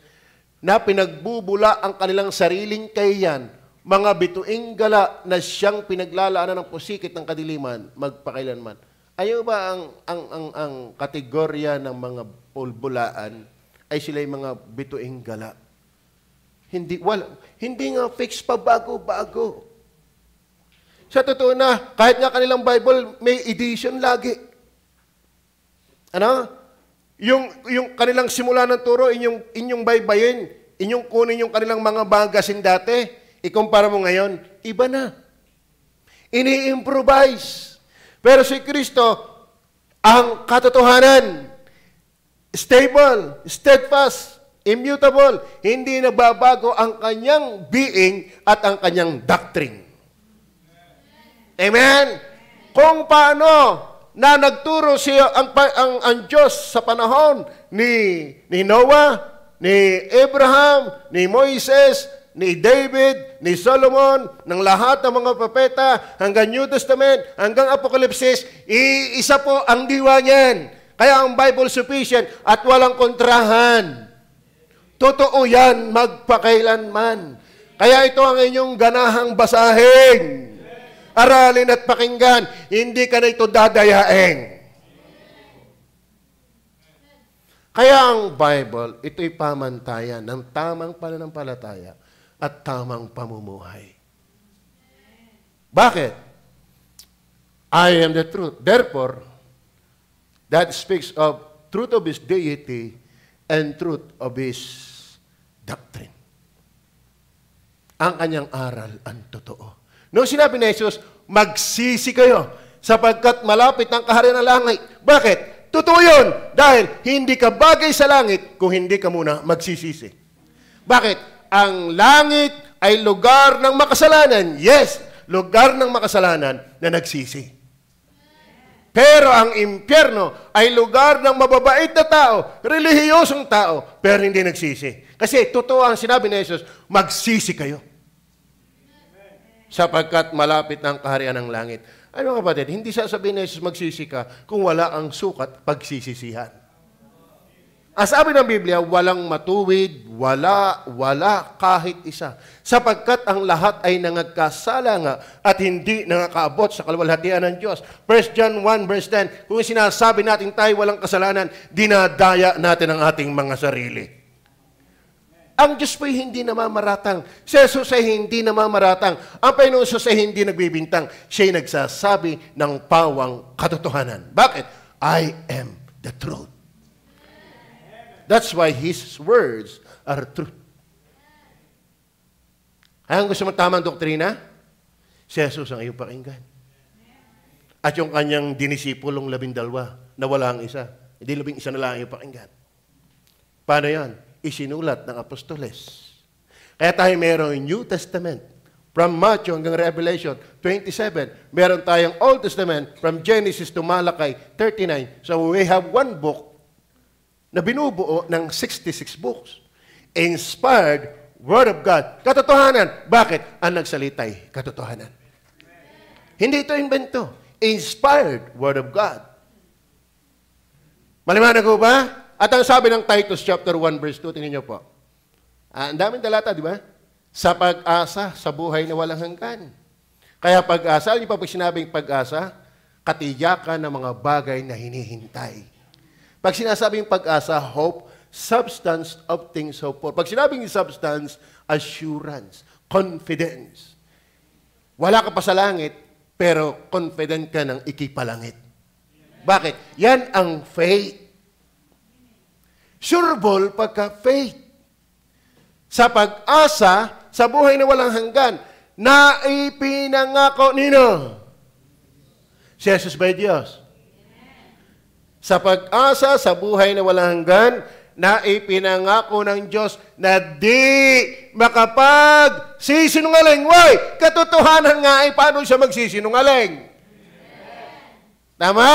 na pinagbubula ang kanilang sariling kahiyan, mga bituing gala na siyang pinaglalaanan ng pusikit ng kadiliman, magpakailanman. Ayaw ba ang kategorya ng mga pulbulaan ay sila yung mga bituing gala? Hindi nga fix pa bago-bago. Sa totoo na, kahit nga kanilang Bible, may edition lagi. Ano? Yung kanilang simula ng turo, inyong baybayin, inyong kunin yung kanilang mga bagasin dati, ikumpara mo ngayon, iba na. Ini-improvise. Pero si Kristo, ang katotohanan, stable, steadfast, immutable, hindi nagbabago ang kanyang being at ang kanyang doctrine. Amen? Kung paano na nagturo siya ang Diyos sa panahon ni Noah, ni Abraham, ni Moises, ni David, ni Solomon, ng lahat ng mga propeta, hanggang New Testament, hanggang Apokalipsis, iisa po ang diwa niyan. Kaya ang Bible sufficient at walang kontrahan. Totoo yan, magpakailanman. Kaya ito ang inyong ganahang basahin. Aralin at pakinggan. Hindi ka na ito dadayain. Kaya ang Bible, ito'y pamantayan ng tamang pananampalataya at tamang pamumuhay. Bakit? I am the truth. Therefore, that speaks of truth of His deity and truth of His doctrine. Ang kanyang aral ang totoo. Noong sinabi ni Jesus, magsisi kayo sapagkat malapit ang kaharian ng langit. Bakit? Totoo yun. Dahil hindi ka bagay sa langit kung hindi ka muna magsisisi. Bakit? Ang langit ay lugar ng makasalanan. Yes, lugar ng makasalanan na nagsisi. Pero ang impyerno ay lugar ng mababait na tao, relihiyosong tao, pero hindi nagsisi. Kasi totoo ang sinabi ni Jesus, magsisi kayo. Sapagkat malapit na ang kaharian ng langit. Ano mga kapatid, hindi sasabihin ni Jesus magsisi ka kung wala ang sukat pagsisisihan. Ang sabi ng Biblia, walang matuwid, wala kahit isa. Sapagkat ang lahat ay nangagkasala nga at hindi nakakaabot sa kaluwalhatian ng Diyos. 1 John 1 verse 10, kung sinasabi natin tayo walang kasalanan, dinadaya natin ang ating mga sarili. Ang Diyos po'y hindi namamaratang. Si Jesus ay hindi namamaratang. Ang Panginoon Jesus ay hindi nagbibintang. Siya'y nagsasabi ng pawang katotohanan. Bakit? I am the truth. That's why His words are truth. Ang gusto mo tamang doktrina? Si Jesus ang iyong pakinggan. At yung kanyang dinisipulong 12, na wala ang isa. Hindi 11 na lang ang iyong pakinggan. Paano yan? Isinulat ng apostoles. Kaya tayo mayroong New Testament. From Matthew hanggang Revelation 27. Meron tayong Old Testament from Genesis to Malachi 39. So we have one book na binubuo ng 66 books. Inspired Word of God. Katotohanan. Bakit? Ang nagsalitay. Katotohanan. Hindi ito invento. Inspired Word of God. Maliwanag ko ba? At ang sabi ng Titus chapter 1 verse 2, tingnan niyo po. Ang daming talata, di ba? Sa pag-asa, sa buhay na walang hanggan. Kaya pag-asa, hindi pa pag sinabing pag-asa, katiyakan ng mga bagay na hinihintay. Pag sinasabing pag-asa, hope, substance of things hoped for. Pag sinabing substance, assurance, confidence. Wala ka pa sa langit, pero confident ka ng ikipalangit. Bakit? Yan ang faith. Sureball pagka faith. Sa pag-asa, sa buhay na walang hanggan, na ipinangako nino. Si Jesus ba Diyos? Sa pag-asa, sa buhay na walang hanggan, na ipinangako ng Diyos na di makapagsisinungaling. Why? Katotohanan nga ay paano siya magsisinungaling? Tama?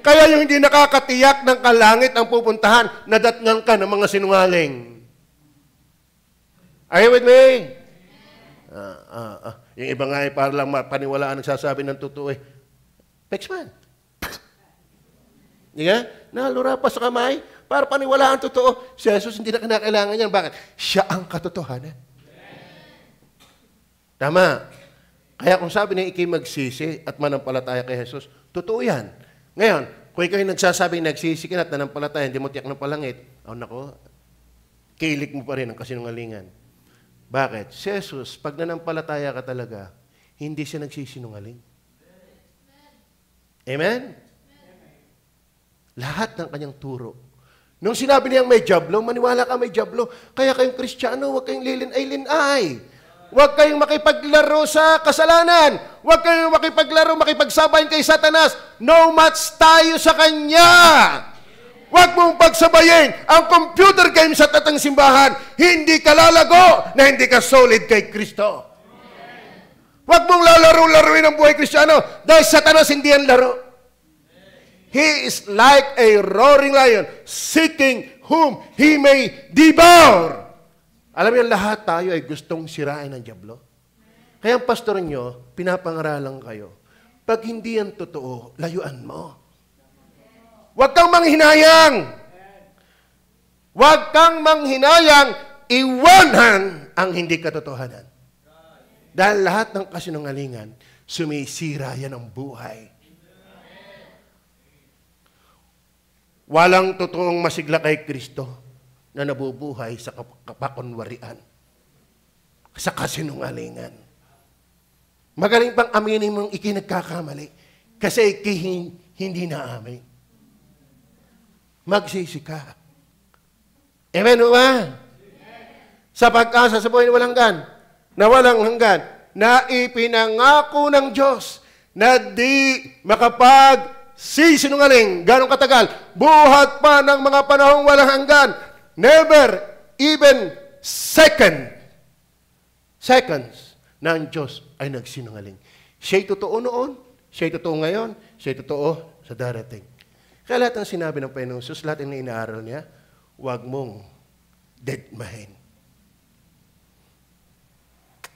Kaya yung hindi nakakatiyak ng kalangit ang pupuntahan, nadatngan ka ng mga sinungaling. Are you with me? Yung iba nga ay para lang paniwalaan nagsasabi ng totoo eh. Pexman. Hindi nga? Nalura pa sa kamay para paniwalaan totoo. Si Jesus hindi na kinakailangan yan. Bakit? Siya ang katotohanan. Tama. Kaya kung sabi niya ikay magsisi at manampalataya kay Jesus, totoo yan. Ngayon, kung ikaw nagsasabing nagsisi ka at nanampalataya, hindi mo tiyak ng palangit, nako, kilik mo pa rin ang kasinungalingan. Bakit? Si Jesus, pag nanampalataya ka talaga, hindi siya nagsisinungaling. Amen? Lahat ng kanyang turo. Nung sinabi niyang may jablo, maniwala ka may jablo. Kaya kayong Kristiyano, huwag kayong lilin-ay-lin-ay. Huwag kayong makipaglaro sa kasalanan. Huwag kayong makipagsabayin kay Satanas. No match tayo sa kanya. Huwag mong pagsabayin ang computer game sa tatang simbahan. Hindi ka lalago na hindi ka solid kay Kristo. Huwag mong lalaro-laruin ang buhay Kristiyano dahil Satanas hindi yan laro. He is like a roaring lion, seeking whom he may devour. Alam niyo, lahat tayo ay gustong sirain ng diablo. Kaya ang pastor niyo, pinapangaralan kayo. Pag hindi yan totoo, layuan mo. Huwag kang manghinayang. Huwag kang manghinayang, iwanan ang hindi katotohanan. Dahil lahat ng kasinungalingan, sumisira yan ang buhay. Walang totoong masigla kay Kristo na nabubuhay sa kapakunwarian, sa kasinungalingan. Magaling pang aminin mong ikinagkakamali kasi hindi na amin. Magsisi ka. Amen o ba? Sa pag-asa sa buhay na walang hanggan, na ipinangako ng Diyos na di makapagsisinungaling. Ganong katagal? Buhat pa ng mga panahong walang hanggan. Never even seconds na ang Diyos ay nagsinungaling. Siya'y totoo noon, siya'y totoo ngayon, siya'y totoo sa darating. Kaya lahat ng sinabi ng Panginoon Jesus, lahat ng inaaral niya, huwag mong deadmahin.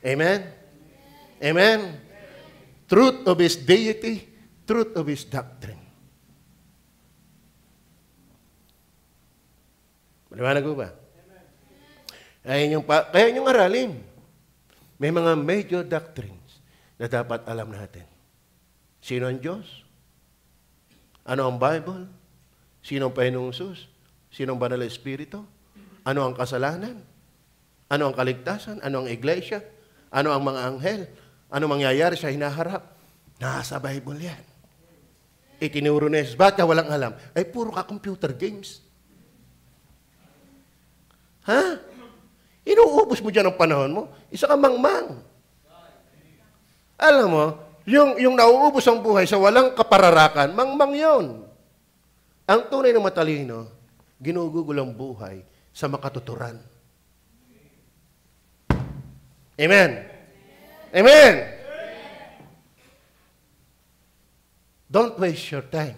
Amen? Amen? Truth of His deity, truth of His doctrine. Maliwanag ko ba? Kaya yung aralin. May mga major doctrines na dapat alam natin. Sino ang Diyos? Ano ang Bible? Sino ang Panginoong Jesus? Sino ang Banal na Espiritu? Ano ang kasalanan? Ano ang kaligtasan? Ano ang iglesia? Ano ang mga anghel? Ano mangyayari sa hinaharap? Nasa Bible yan. Itinuro na Jesus. Ba't ka walang alam? Ay, puro ka computer games. Ha? Inuubos mo dyan ang panahon mo. Isa ka mangmang. Alam mo, yung nauubos ang buhay sa walang kapararakan, mangmang yun. Ang tunay na matalino, ginugugol ang buhay sa makatuturan. Amen. Amen. Don't waste your time.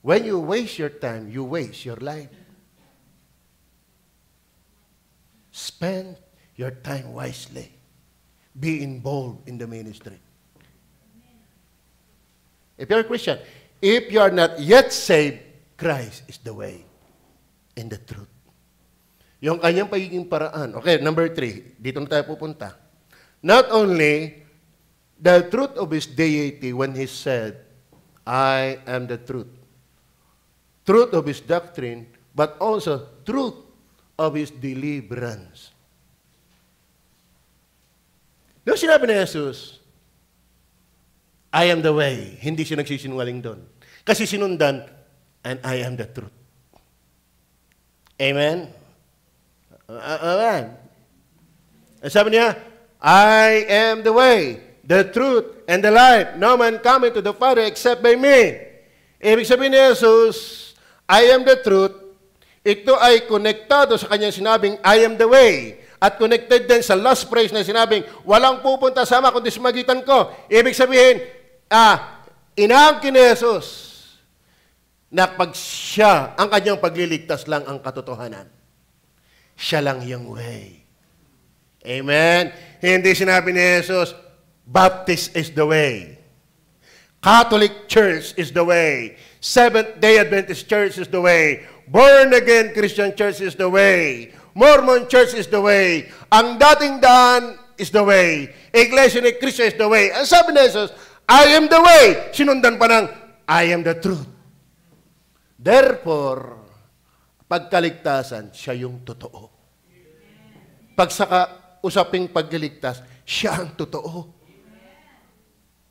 When you waste your time, you waste your life. Spend your time wisely. Be involved in the ministry. If you're a Christian, if you are not yet saved, Christ is the way and the truth. Yung kanyang pagiging paraan. Okay, number 3. Dito na tayo pupunta. Not only the truth of His deity when He said, I am the truth. Truth of His doctrine, but also truth of His deliverance. Nung sinabi ni Jesus, I am the way, hindi siya nagsisinungaling doon. Kasi sinundan, and I am the truth. Amen? Amen. Sabi niya, I am the way, the truth, and the life. No man cometh to the Father except by me. Ibig sabihin ni Jesus, I am the truth. Ito ay konektado sa kanyang sinabing, I am the way. At connected din sa last phrase na sinabing, walang pupunta sama kundi sa magitan ko. Ibig sabihin, inaangkin ni Jesus na pag siya, ang kanyang pagliligtas lang ang katotohanan. Siya lang yung way. Amen? Hindi sinabi ni Jesus, Baptist is the way. Catholic Church is the way. Seventh-day Adventist Church is the way. Born-again Christian Church is the way. Mormon Church is the way. Ang dating daan is the way. Iglesia ni Cristo is the way. Ang sabi ni Jesus, I am the way. Sinundan pa ng, I am the truth. Therefore, pagkaligtasan, siya yung totoo. Pag sa usaping pagliligtas, siya ang totoo.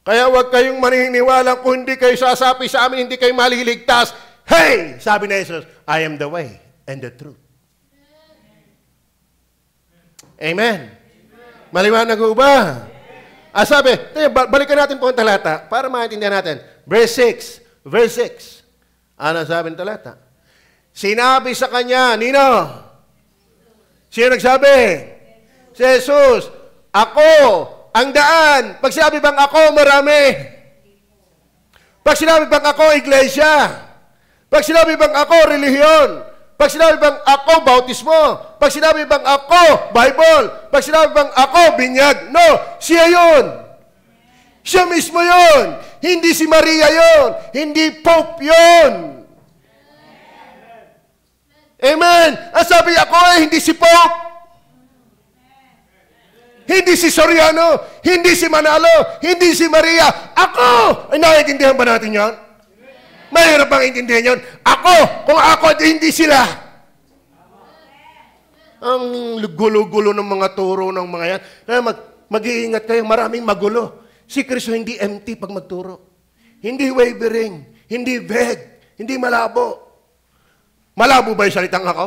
Kaya huwag kayong maniniwala kung hindi kayo sasapi sa amin, hindi kayo maliligtas. Hey! Sabi ni Jesus, I am the way and the truth. Amen. Maliwanag ho ba? Sabi, balikan natin po ang talata para maintindihan natin. Verse 6. Verse 6. Ano sabi ng talata? Sinabi sa kanya, Nino? Sino nagsabi? Si Jesus. Ako, ang daan. Pag sinabi bang ako, marami. Pag sinabi bang ako, iglesia. Pag sinabi bang ako, relihiyon. Pag sinabi bang ako, bautismo. Pag sinabi bang ako, Bible. Pag sinabi bang ako, binyag. No, siya yun. Siya mismo yun. Hindi si Maria yun. Hindi Pope yun. Amen. Ang sabi ako hindi si Pope. Hindi si Soriano. Hindi si Manalo. Hindi si Maria. Ako! Ay, naiintindihan ba natin yan? Mahirap bang intindihan yun? Ako! Kung ako, hindi sila. Ang gulo-gulo ng mga turo ng mga yan. Kaya mag-iingat kayo, maraming magulo. Si Kristo hindi empty pag magturo. Hindi wavering. Hindi vague. Hindi malabo. Malabo ba yung salitang ako?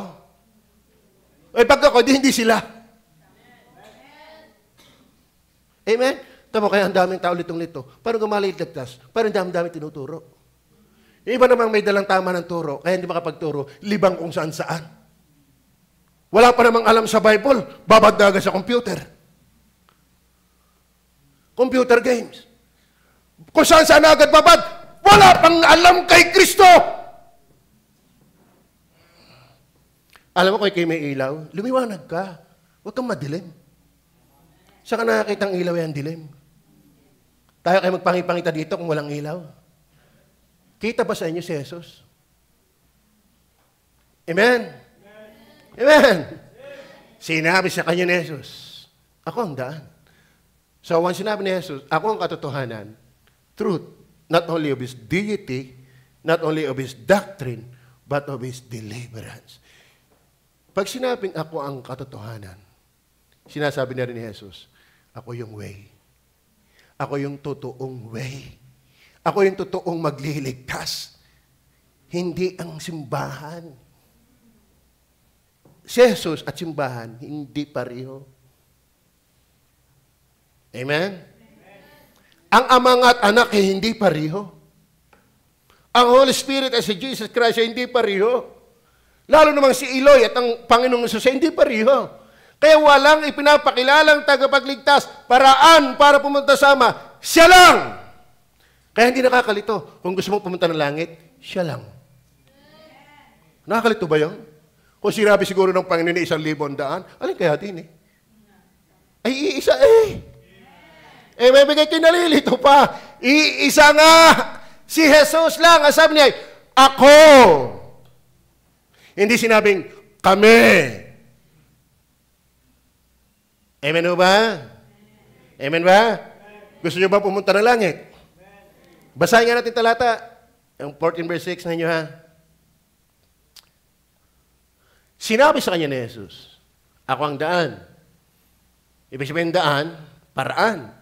Eh, pag ako, hindi sila. Amen? Tama, kaya ang daming tao litong-lito. Parang gumaligtas. Parang daming tinuturo. Yung iba namang may dalang tama ng turo, kaya hindi makapagturo, libang kung saan-saan. Wala pa namang alam sa Bible, babagdaga sa computer. Computer games. Kung saan-saan agad babad, wala pang alam kay Kristo. Alam mo kung kayo may ilaw, lumiwanag ka. Huwag kang madilim. Saan ka nakakita ang ilaw yan, dilim? Tayo kayo magpangipangita dito kung walang ilaw. Kita ba sa inyo si Jesus? Amen? Amen? Sinabi sa kanya ni Jesus, ako ang daan. So, once sinabi ni Jesus, ako ang katotohanan, truth, not only of His deity, not only of His doctrine, but of His deliverance. Pag sinabing ako ang katotohanan, sinasabi na rin ni Jesus, ako yung way. Ako yung totoong way. Ako yung totoong magliligtas. Hindi ang simbahan. Si Jesus at simbahan, hindi pareho. Amen? ang Ama at Anak ay hindi pareho. Ang Holy Spirit ay si Jesus Christ ay hindi pareho. Lalo namang si Eloy at ang Panginoong Jesus ay hindi pareho. Kaya walang ipinapakilalang tagapagligtas, paraan para pumunta sa Ama. Siya lang! Kaya hindi nakakalito. Kung gusto mo pumunta ng langit, siya lang. Nakakalito ba yun? Kung sinabi siguro ng Panginoon na 1,100, alin kaya din Ay, iisa may bigay kinalilito pa. Iisa nga. Si Jesus lang. Ang sabi niya, ako. Hindi sinabing, kami. Amen ba? Amen ba? Gusto niyo ba pumunta ng langit? Basahin nga natin talata. Yung 14 verse 6 na inyo Sinabi sa kanya ni Jesus, ako ang daan. Ibig sabihin daan, paraan.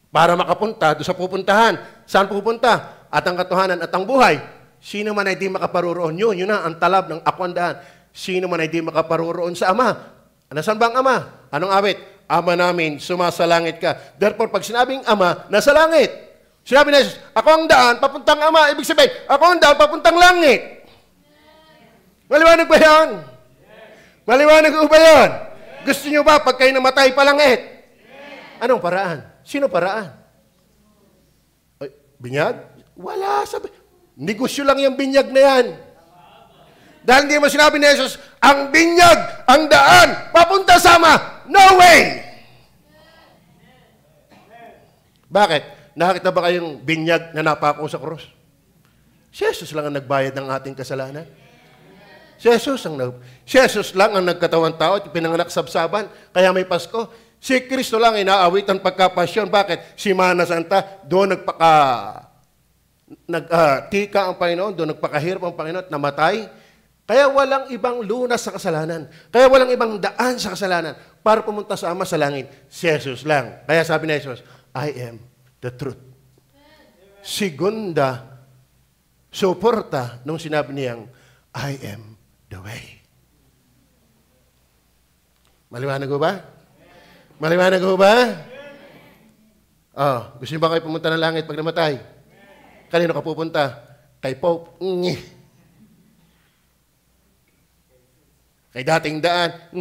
Para makapunta doon sa pupuntahan. Saan pupunta? At ang katotohanan at ang buhay. Sino man ay di makaparoroon yun na ang talab ng ako ang daan. Sino man ay di makaparoroon sa Ama. Nasaan ba ang Ama? Anong awit? Ama namin, sumasalangit ka. Therefore, pag sinabing Ama, nasa langit. Sinabi na Jesus, ako ang daan, papuntang Ama. Ibig sabihin, ako ang daan, papuntang langit. Maliwanag ba yan? Maliwanag ba yan? Gusto nyo ba, pag kayo namatay pa langit? Anong paraan? Sino paraan? Ay, binyag? Wala. Negosyo lang yung binyag na yan. Dahil hindi mo sinabi ni Jesus, ang binyag, ang daan, papunta sa Ama. No way! Bakit? Nakakita ba kayong binyag na napako sa krus? Si Jesus lang ang nagbayad ng ating kasalanan. Si Jesus lang ang nagkatawang tao at pinanganak sabsaban, kaya may Pasko. Si Kristo lang inaawit ang pagkapasyon. Bakit? Si Mana Santa, doon nagtika ang Panginoon, doon nagpakahirap ang Panginoon at namatay. Kaya walang ibang lunas sa kasalanan. Kaya walang ibang daan sa kasalanan para pumunta sa Ama sa langit. Si Jesus lang. Kaya sabi ni Jesus, I am the truth. Segunda, suporta nung sinabi niyang, I am the way. Maliwanag ko ba? Maliwanag ko ba? Gusto niyo ba kayo pumunta ng langit pag namatay? Kanino ka pupunta? Kay Pope? Kay dating daan?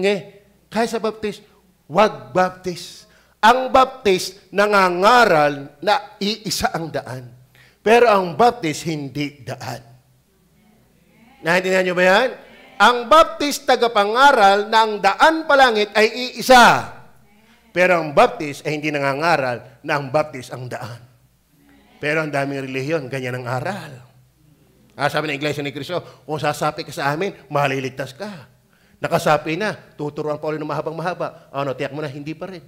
Kaya sa baptist, wag baptist. Ang baptist nangangaral na iisa ang daan. Pero ang baptist hindi daan. Naintindihan niyo ba yan? Ang baptist tagapangaral na ang daan palangit ay iisa. Pero ang baptist ay hindi nangangaral na ang baptist ang daan. Pero ang daming relihiyon, ganyan ang aral. Sabi ng Iglesia ni Cristo, kung sasapi ka sa amin, maliligtas ka. Nakasapi na, tuturuan pa ulit ng mahabang-mahaba. Tiyak mo na, hindi pa rin.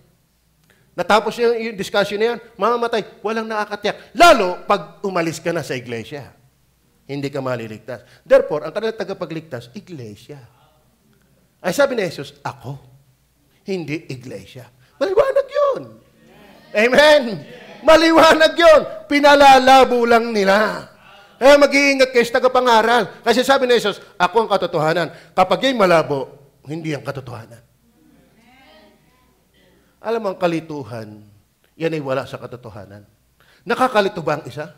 Natapos yung discussion na yan, mamamatay, walang nakakatiyak. Lalo, pag umalis ka na sa iglesia, hindi ka maliligtas. Therefore, ang kanilang tagapagligtas, iglesia. Ay sabi ni Jesus, ako, hindi iglesia. Maliwanag yun. Amen. Maliwanag yun. Pinalalabo lang nila. Kaya mag-iingat kayo sa tagapangaral. Kasi sabi ni Jesus, ako ang katotohanan. Kapag yung malabo, hindi ang katotohanan. Alam mo, ang kalituhan, yan ay wala sa katotohanan. Nakakalito ba ang isa?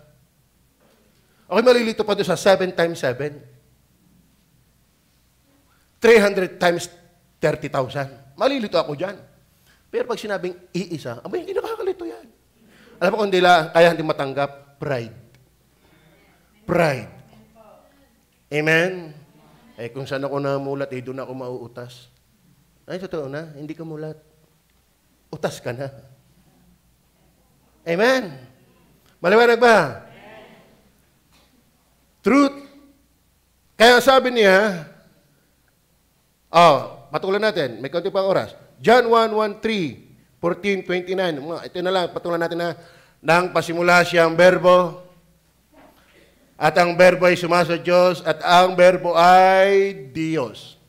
Okay, malilito pa doon sa 7 times 7. 300 times 30,000. Malilito ako dyan. Pero pag sinabing iisa, abay, hindi nakakalito yan. Alam mo kung kaya hindi matanggap, pride. Pride. Amen? Kung saan ako namulat, doon ako mauutas. Ay, totoo na, hindi ka mulat. Utas ka na. Amen? Maliwanag ba? Truth. Kaya sabi niya, patulan natin, may konti pang oras. John 1:13, 14:29. Ito na lang, patulan natin na nang pasimula siyang berbo, at ang berbo ay sumasa Diyos, at ang berbo ay Diyos.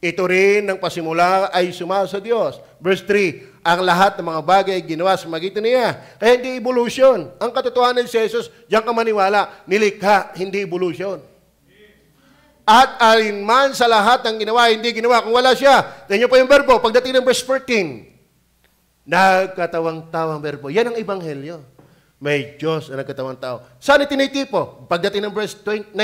Ito rin ng pasimula ay sumasa Diyos. Verse 3, ang lahat ng mga bagay ay ginawa sa magitan niya. Kaya hindi evolution. Ang katotohanan ni Jesus, diyan ka maniwala, nilikha, hindi evolution. At alinman sa lahat ng ginawa, hindi ginawa kung wala siya. Tingnan niyo po yung verbo, pagdating ng verse 14. Nagkatawang tao ang verbo. Yan ang ebanghelyo. May Diyos na nagkatawang tao. Saan itinitipo? Pagdating ng verse 29.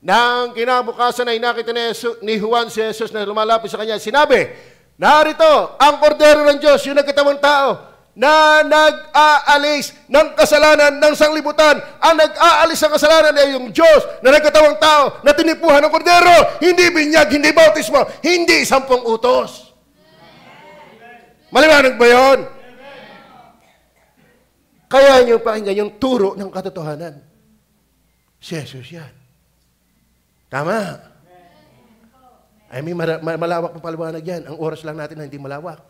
Nang kinabukasan ay nakita ni Juan si Jesus na lumalapit sa kanya, sinabi, narito ang kordero ng Diyos, yung nagkatawang tao, na nag-aalis ng kasalanan ng sanglibutan. Ang nag-aalis ng kasalanan ay yung Diyos na nagkatawang tao na tinipuhan ng kordero. Hindi binyag, hindi bautismo, hindi 10 utos. Maliwanag ba yun? Kaya niyo pakinggan yung turo ng katotohanan. Si Jesus yan. Tama. Ay, may malawak pa paliwanag yan. Ang oras lang natin na hindi malawak.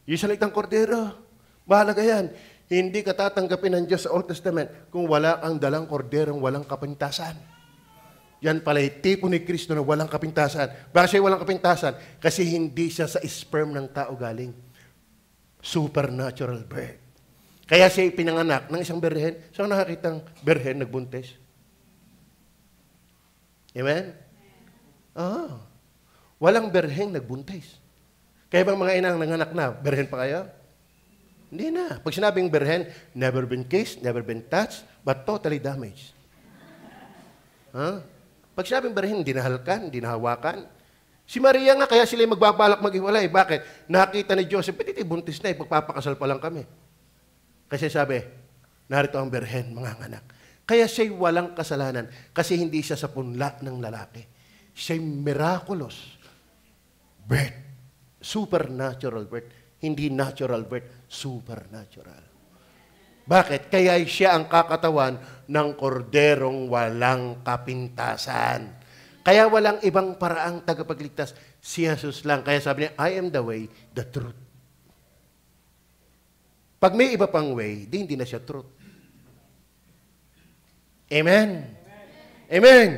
Yung salitang kordero, mahalaga yan. Hindi ka tatanggapin ng Diyos sa Old Testament kung wala ang dalang korderong walang kapintasan. Yan pala yung tipo ni Kristo na walang kapintasan. Bakit siya walang kapintasan? Kasi hindi siya sa sperm ng tao galing. Supernatural birth. Kaya siya pinanganak ng isang berhen. Saan nakakitang berhen nagbuntis? Amen? Walang berheng nagbuntis. Kaya bang mga inang nanganak na, berhen pa kayo? Hindi na. Pag sinabing berhen, never been kissed, never been touched, but totally damaged. Pag sinabing berhen, hindi nahalkan, hindi nahawakan. Si Maria nga, kaya sila magbabalak maghiwalay. Bakit? Nakita ni Joseph, pati buntis na, pagpapakasal pa lang kami. Kasi sabi, narito ang berhen, mga anak. Kaya siya'y walang kasalanan kasi hindi siya sa punla ng lalaki. Siya'y miraculous birth. Supernatural birth. Hindi natural birth. Supernatural. Bakit? Kaya siya ang kakatawan ng korderong walang kapintasan. Kaya walang ibang paraang tagapagligtas. Si Jesus lang. Kaya sabi niya, I am the way, the truth. Pag may iba pang way, hindi na siya truth. Amen? Amen?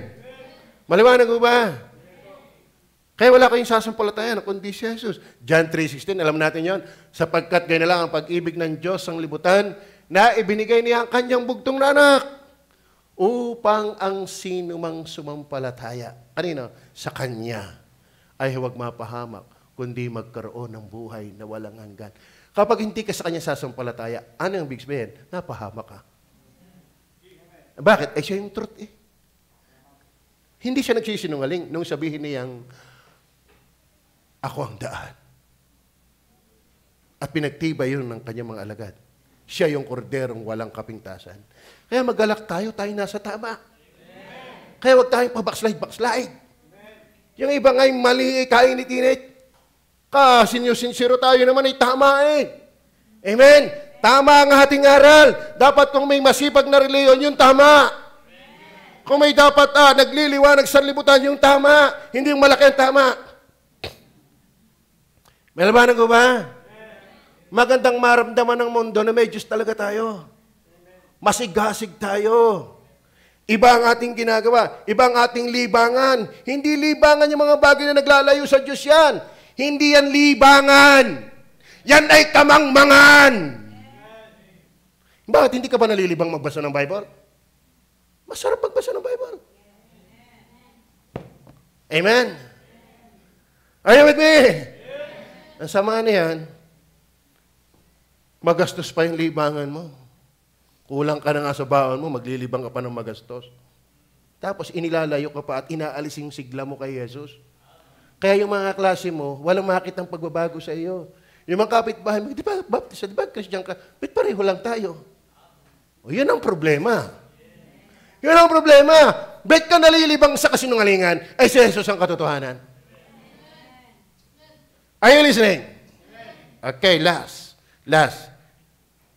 Maliwanag mo ba? Kaya wala kayong sasampalatayan kundi si Jesus. John 3:16, alam natin yon. Sapagkat ganyan lang ang pag-ibig ng Diyos ang libutan na ibinigay niya ang kanyang bugtong na anak upang ang sinumang sumampalataya. Kanino? Sa Kanya ay huwag mapahamak kundi magkaroon ng buhay na walang hanggan. Kapag hindi ka sa Kanya sasampalataya, ano ang big sabihin? Napahamak ka. Bakit? Siya yung truth eh. Hindi siya nagsisinungaling nung sabihin niyang, ako ang daan. At pinagtibay yun ng kanyang mga alagad. Siya yung korderong walang kapintasan. Kaya magalak tayo nasa tama. Amen. Kaya huwag tayong pabackslide. Yung iba nga'y mali, kainit-init. Sinsiro tayo naman ay tama eh. Amen. Tama ang ating aral. Dapat kung may masipag na reliyon, yung tama. Kung may dapat nagliliwanag sa libutan, yung tama. Hindi yung malaki ang tama. May labanan ko ba? Magandang maramdaman ng mundo na may Diyos talaga tayo. Masigasig tayo. Iba ang ating ginagawa. Iba ang ating libangan. Hindi libangan yung mga bagay na naglalayo sa Diyos yan. Hindi yan libangan. Yan ay kamangmangan. Bakit hindi ka ba nalilibang magbasa ng Bible? Masarap magbasa ng Bible. Amen? Are you with me? Ang sama niyan, magastos pa yung libangan mo. Kulang ka na nga sa baon mo, maglilibang ka pa ng magastos. Tapos inilalayo ka pa at inaalis yung sigla mo kay Jesus. Kaya yung mga klase mo, walang makitang pagbabago sa iyo. Yung mga kapitbahay mo, di ba baptist, di ba Christian ka? Ba't pareho lang tayo? O yun ang problema. Yun ang problema. Ba't ka nalilibang sa kasinungalingan? Ay si Jesus ang katotohanan. Are you listening? Okay, last.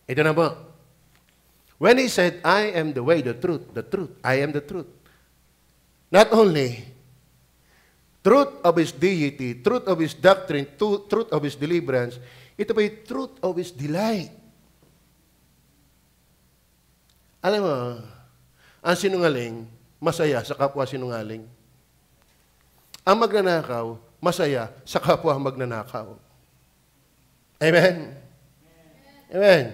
Ito na po. When He said, I am the way, the truth, I am the truth. Not only truth of His deity, truth of His doctrine, truth of His deliverance, ito pa yung truth of His delight. Alam mo, ang sinungaling, masaya sa kapwa sinungaling. Ang magnanakaw, masaya sa kapwa magnanakaw. Amen? Amen?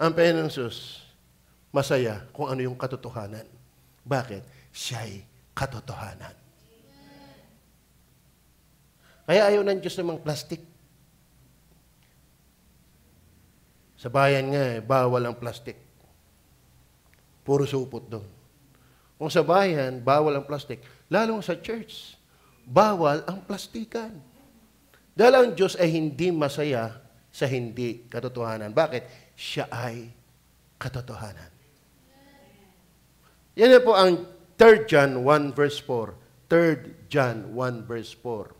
Ang Panginoon Sus, masaya kung ano yung katotohanan. Bakit? Siya'y katotohanan. Kaya ayaw ng Diyos namang plastic. Sa bayan nga bawal ang plastic. Puro supot doon. Kung sa bayan, bawal ang plastic. Lalong sa church, bawal ang plastikan. Dahil ang Diyos ay hindi masaya sa hindi katotohanan. Bakit? Siya ay katotohanan. Yan na po ang 3 John 1 verse 4. 3 John 1 verse 4.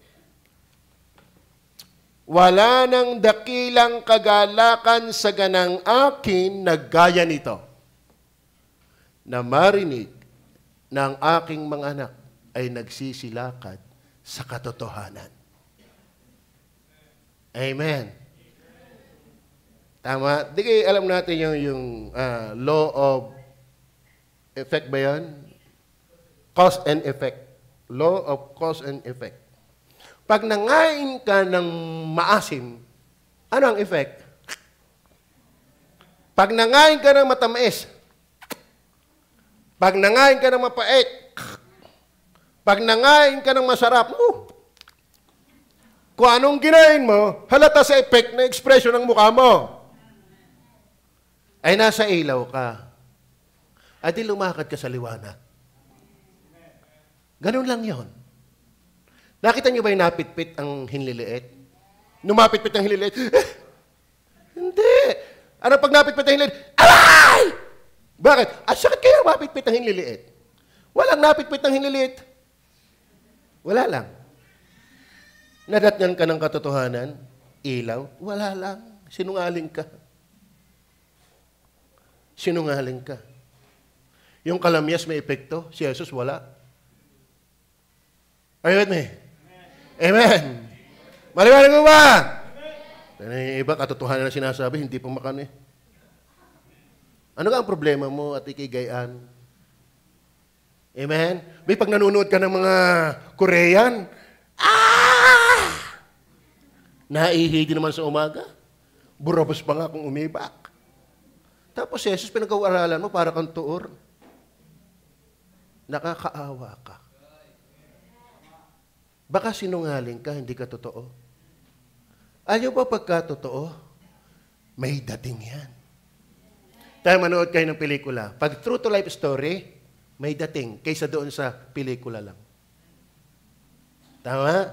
Wala nang dakilang kagalakan sa ganang akin na gaya nito, na marinig na ang aking mga anak ay nagsisilakad sa katotohanan. Amen. Tama? Di kayo alam natin yung law of effect ba yan? Cause and effect. Law of cause and effect. Pag nangain ka ng maasim, ano ang effect? Pag nangain ka ng matamis, pag nangain ka ng mapait, pag nangain ka ng masarap, kung anong kinain mo, halata sa effect na ekspresyon ng mukha mo. Ay nasa ilaw ka. At di lumakad ka sa liwanag. Ganun lang yon. Nakita niyo ba yung napitpit ang hinliliit? Numapitpit ang hinliliit? Hindi. Ano pag napitpit ang hinliliit? Aray! Bakit? At sakit kaya mapitpit ang hinliliit? Walang napitpit ang hinliliit. Wala lang. Nadatnan ka ng katotohanan? Ilaw? Wala lang. Sinungaling ka. Sinungaling ka. Yung kalamyas may epekto, si Jesus wala. Are you with me? Amen. Maliwanag mo ba? Yung iba, katotohanan na sinasabi, hindi pa makano eh. Ano nga ang problema mo at ikigayaan? Amen? May pag nanonood ka ng mga Korean, naihidi naman sa umaga. Burabos pa nga kung umibak. Tapos Jesus, pinag-aaralan mo para kang tuor. Nakakaawa ka. Baka sinungaling ka, hindi ka totoo. Ayaw ba pagka totoo? May dating yan. Tayo manood kayo ng pelikula. Pag true to life story, may dating kaysa doon sa pelikula lang. Tama?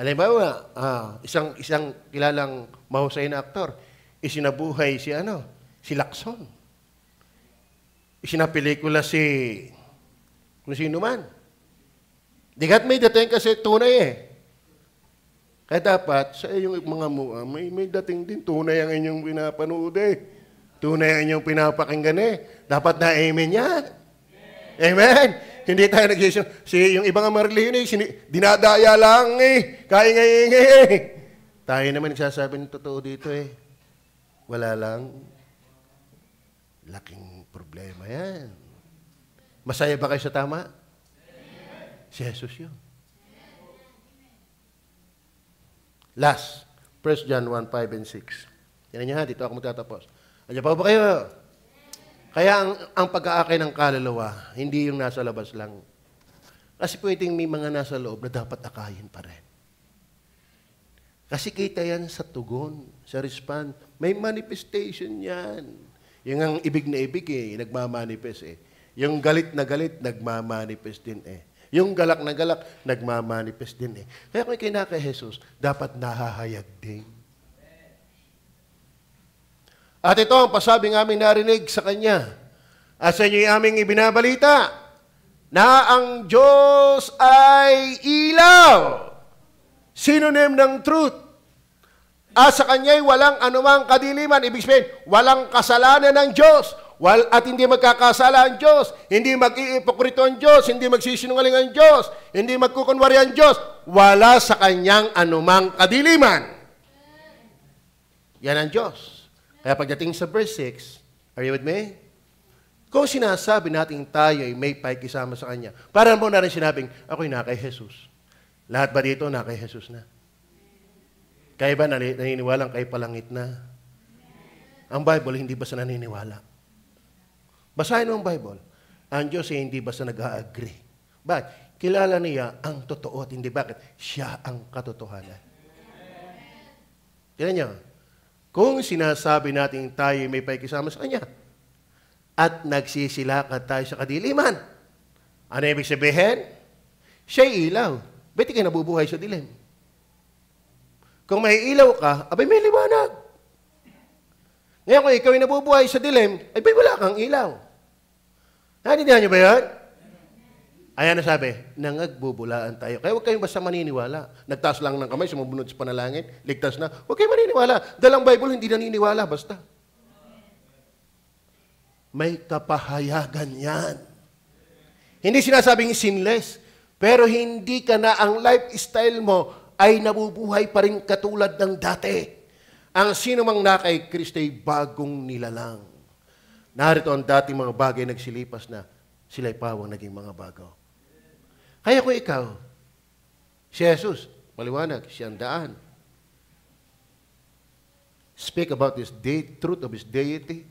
Halimbawa, isang kilalang mahusay na aktor, isinabuhay si Lacson. Isinapelikula kung sino man. Digat may dating kasi tunay eh. Kaya dapat, sa iyong mga mua, may dating din tunay ang inyong pinapanood eh. Tunay ang inyong pinapakinggan eh. Dapat na amen yan. Amen? Hindi tayo yung ibang Marlene, dinadaya lang eh. Kaingay-ingay eh. Tayo naman nagsasabi ng totoo dito eh. Wala lang. Laking problema yan. Masaya ba kayo sa tama? Si Jesus yun. Last, 1 John 1, 5 and 6. Yan niyo ha, dito ako magtatapos. Andiyan pa ba kayo? Kaya ang pag-aakay ng kaluluwa, hindi yung nasa labas lang. Kasi pwedeng may mga nasa loob na dapat akayin pa rin. Kasi kita yan sa tugon, sa respond. May manifestation yan. Yung ang ibig na ibig nagmamanifest eh. Yung galit na galit, nagmamanifest din eh. Yung galak na galak, nagmamanifest din eh. Kaya kung kinaka Jesus, dapat nahahayag din. At ito ang pasabing aming narinig sa Kanya. At sa inyo'y aming ibinabalita na ang Diyos ay ilaw. Synonym ng truth. At sa Kanya'y walang anumang kadiliman. Ibig sabihin, walang kasalanan ng Diyos. At hindi magkakasala ang Diyos, hindi mag-iipokrito ang Diyos, hindi magsisinungaling ang Diyos, hindi magkukunwari ang Diyos, wala sa Kanyang anumang kadiliman. Yan ang Diyos. Kaya pagdating sa verse 6, are you with me? Kung sinasabi natin tayo ay may pakikisama sa Kanya, parang mo na rin sinabing, ako'y na kay Jesus. Lahat ba dito na kay Jesus na? Kaya ba naniniwalang kay palangit na? Ang Bible, hindi basta naniniwala. Basahin mo ang Bible. Ang Diyos ay hindi basta nag-a-agree. Bakit? Kilala niya ang totoo at hindi bakit? Siya ang katotohanan. Tignan niyo. Kung sinasabi natin tayo may pakikisama sa Kanya at nagsisilakad tayo sa kadiliman, ano ibig sabihin? Siya'y ilaw. Ba't ka nabubuhay sa dilim? Kung may ilaw ka, abay may liwanag. Ngayon kung ikaw ay nabubuhay sa dilim, ay bay wala kang ilaw. Naintindihan niyo ba yan? Ayan na sabi, nangagbubulaan tayo. Kaya huwag kayong basta maniniwala. Nagtaas lang ng kamay, sumubunod sa panalangin, ligtas na. Huwag kayong maniniwala. Dalang Bible, hindi naniniwala, basta. May kapahayagan yan. Hindi sinasabing sinless, pero hindi ka na, ang lifestyle mo ay nabubuhay pa rin katulad ng dati. Ang sino mang na kay Kristo ay bagong nilalang. Narito ang dating mga bagay nagsilipas na, sila'y pawang naging mga bago. Kaya kung ikaw, si Jesus, maliwanag, siya ang daan. Speak about His truth of His deity,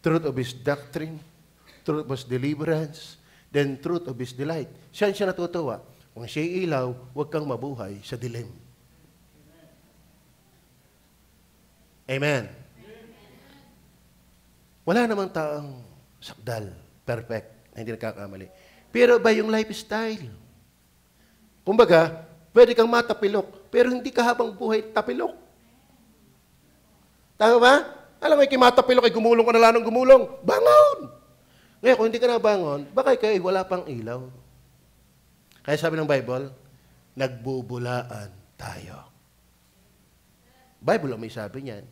truth of His doctrine, truth of His deliverance, then truth of His delight. Saan siya natutuwa? Kung siya'y ilaw, huwag kang mabuhay sa dilim. Amen. Wala namang taong sakdal, perfect, na hindi nagkakamali. Pero ba yung lifestyle? Kumbaga, pwede kang matapilok, pero hindi ka habang buhay tapilok. Tama ba? Alam mo, matapilok, ay gumulong ka na lang ng gumulong. Bangon! Ngayon, kung hindi ka na bangon, baka kayo wala pang ilaw. Kaya sabi ng Bible, nagbubulaan tayo. Bible ang may sabi niyan.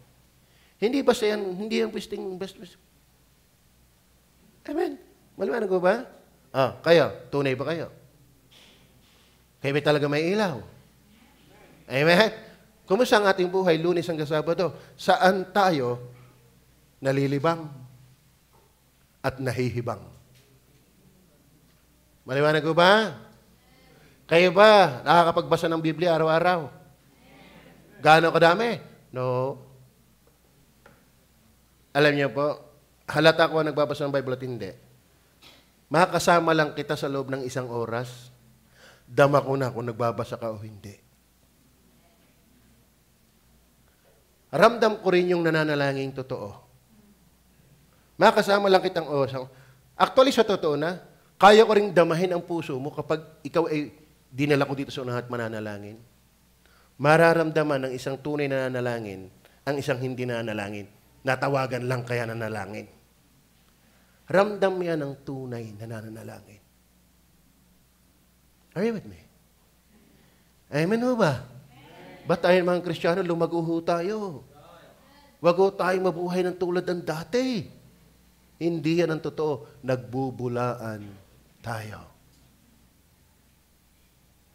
Hindi basta yan, hindi yung pisting basta. Amen. Maliwanag ko ba? Kayo, tunay ba kayo? Kayo ba talaga may ilaw? Amen? Kumusta ang ating buhay, Lunes hanggang Sabado? Saan tayo nalilibang at nahihibang? Maliwanag ko ba? Kayo ba nakakapagbasa ng Biblia araw-araw? Gaano kadami? No. Alam niyo po, halata ko ang nagbabasa ng Bible at hindi. Makakasama lang kita sa loob ng 1 oras, dama ko na kung nagbabasa ka o hindi. Ramdam ko rin yung nananalangin totoo. Makakasama lang kitang oras. Actually, sa totoo na, kaya ko rin damahin ang puso mo kapag ikaw ay dinala ko dito sa unahan at mananalangin. Mararamdaman ng isang tunay na nanalangin ang isang hindi nanalangin. Natawagan lang kaya nanalangin. Ramdam yan ang tunay na nananalangin. Are you with me? Amen ho ba? Ba't tayo mga Kristiyano, lumago tayo? Wag ho tayo mabuhay ng tulad ng dati. Hindi yan ang totoo. Nagbubulaan tayo.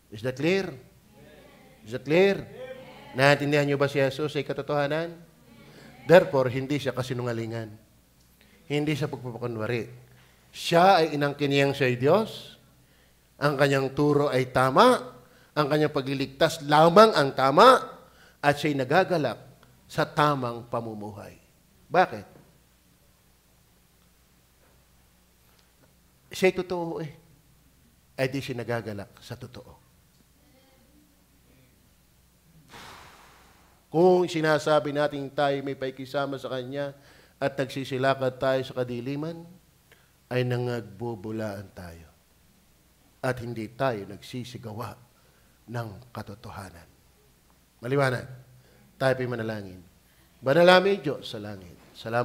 Is that clear? Is that clear? Naintindihan niyo ba si Jesus ay katotohanan? Therefore, hindi siya kasinungalingan. Hindi siya pagpapakunwari. Siya ay inangkin siya'y Diyos. Ang kanyang turo ay tama. Ang kanyang pagliligtas lamang ang tama. At siya'y nagagalak sa tamang pamumuhay. Bakit? Siya'y totoo eh. Ay di siya nagagalak sa totoo. Kung sinasabi natin tayo may pakikisama sa Kanya at nagsisilakad tayo sa kadiliman, ay nangagbubulaan tayo. At hindi tayo nagsisigawa ng katotohanan. Maliwanag. Tayo po'y manalangin. Banal namin Diyos sa langit. Salamat.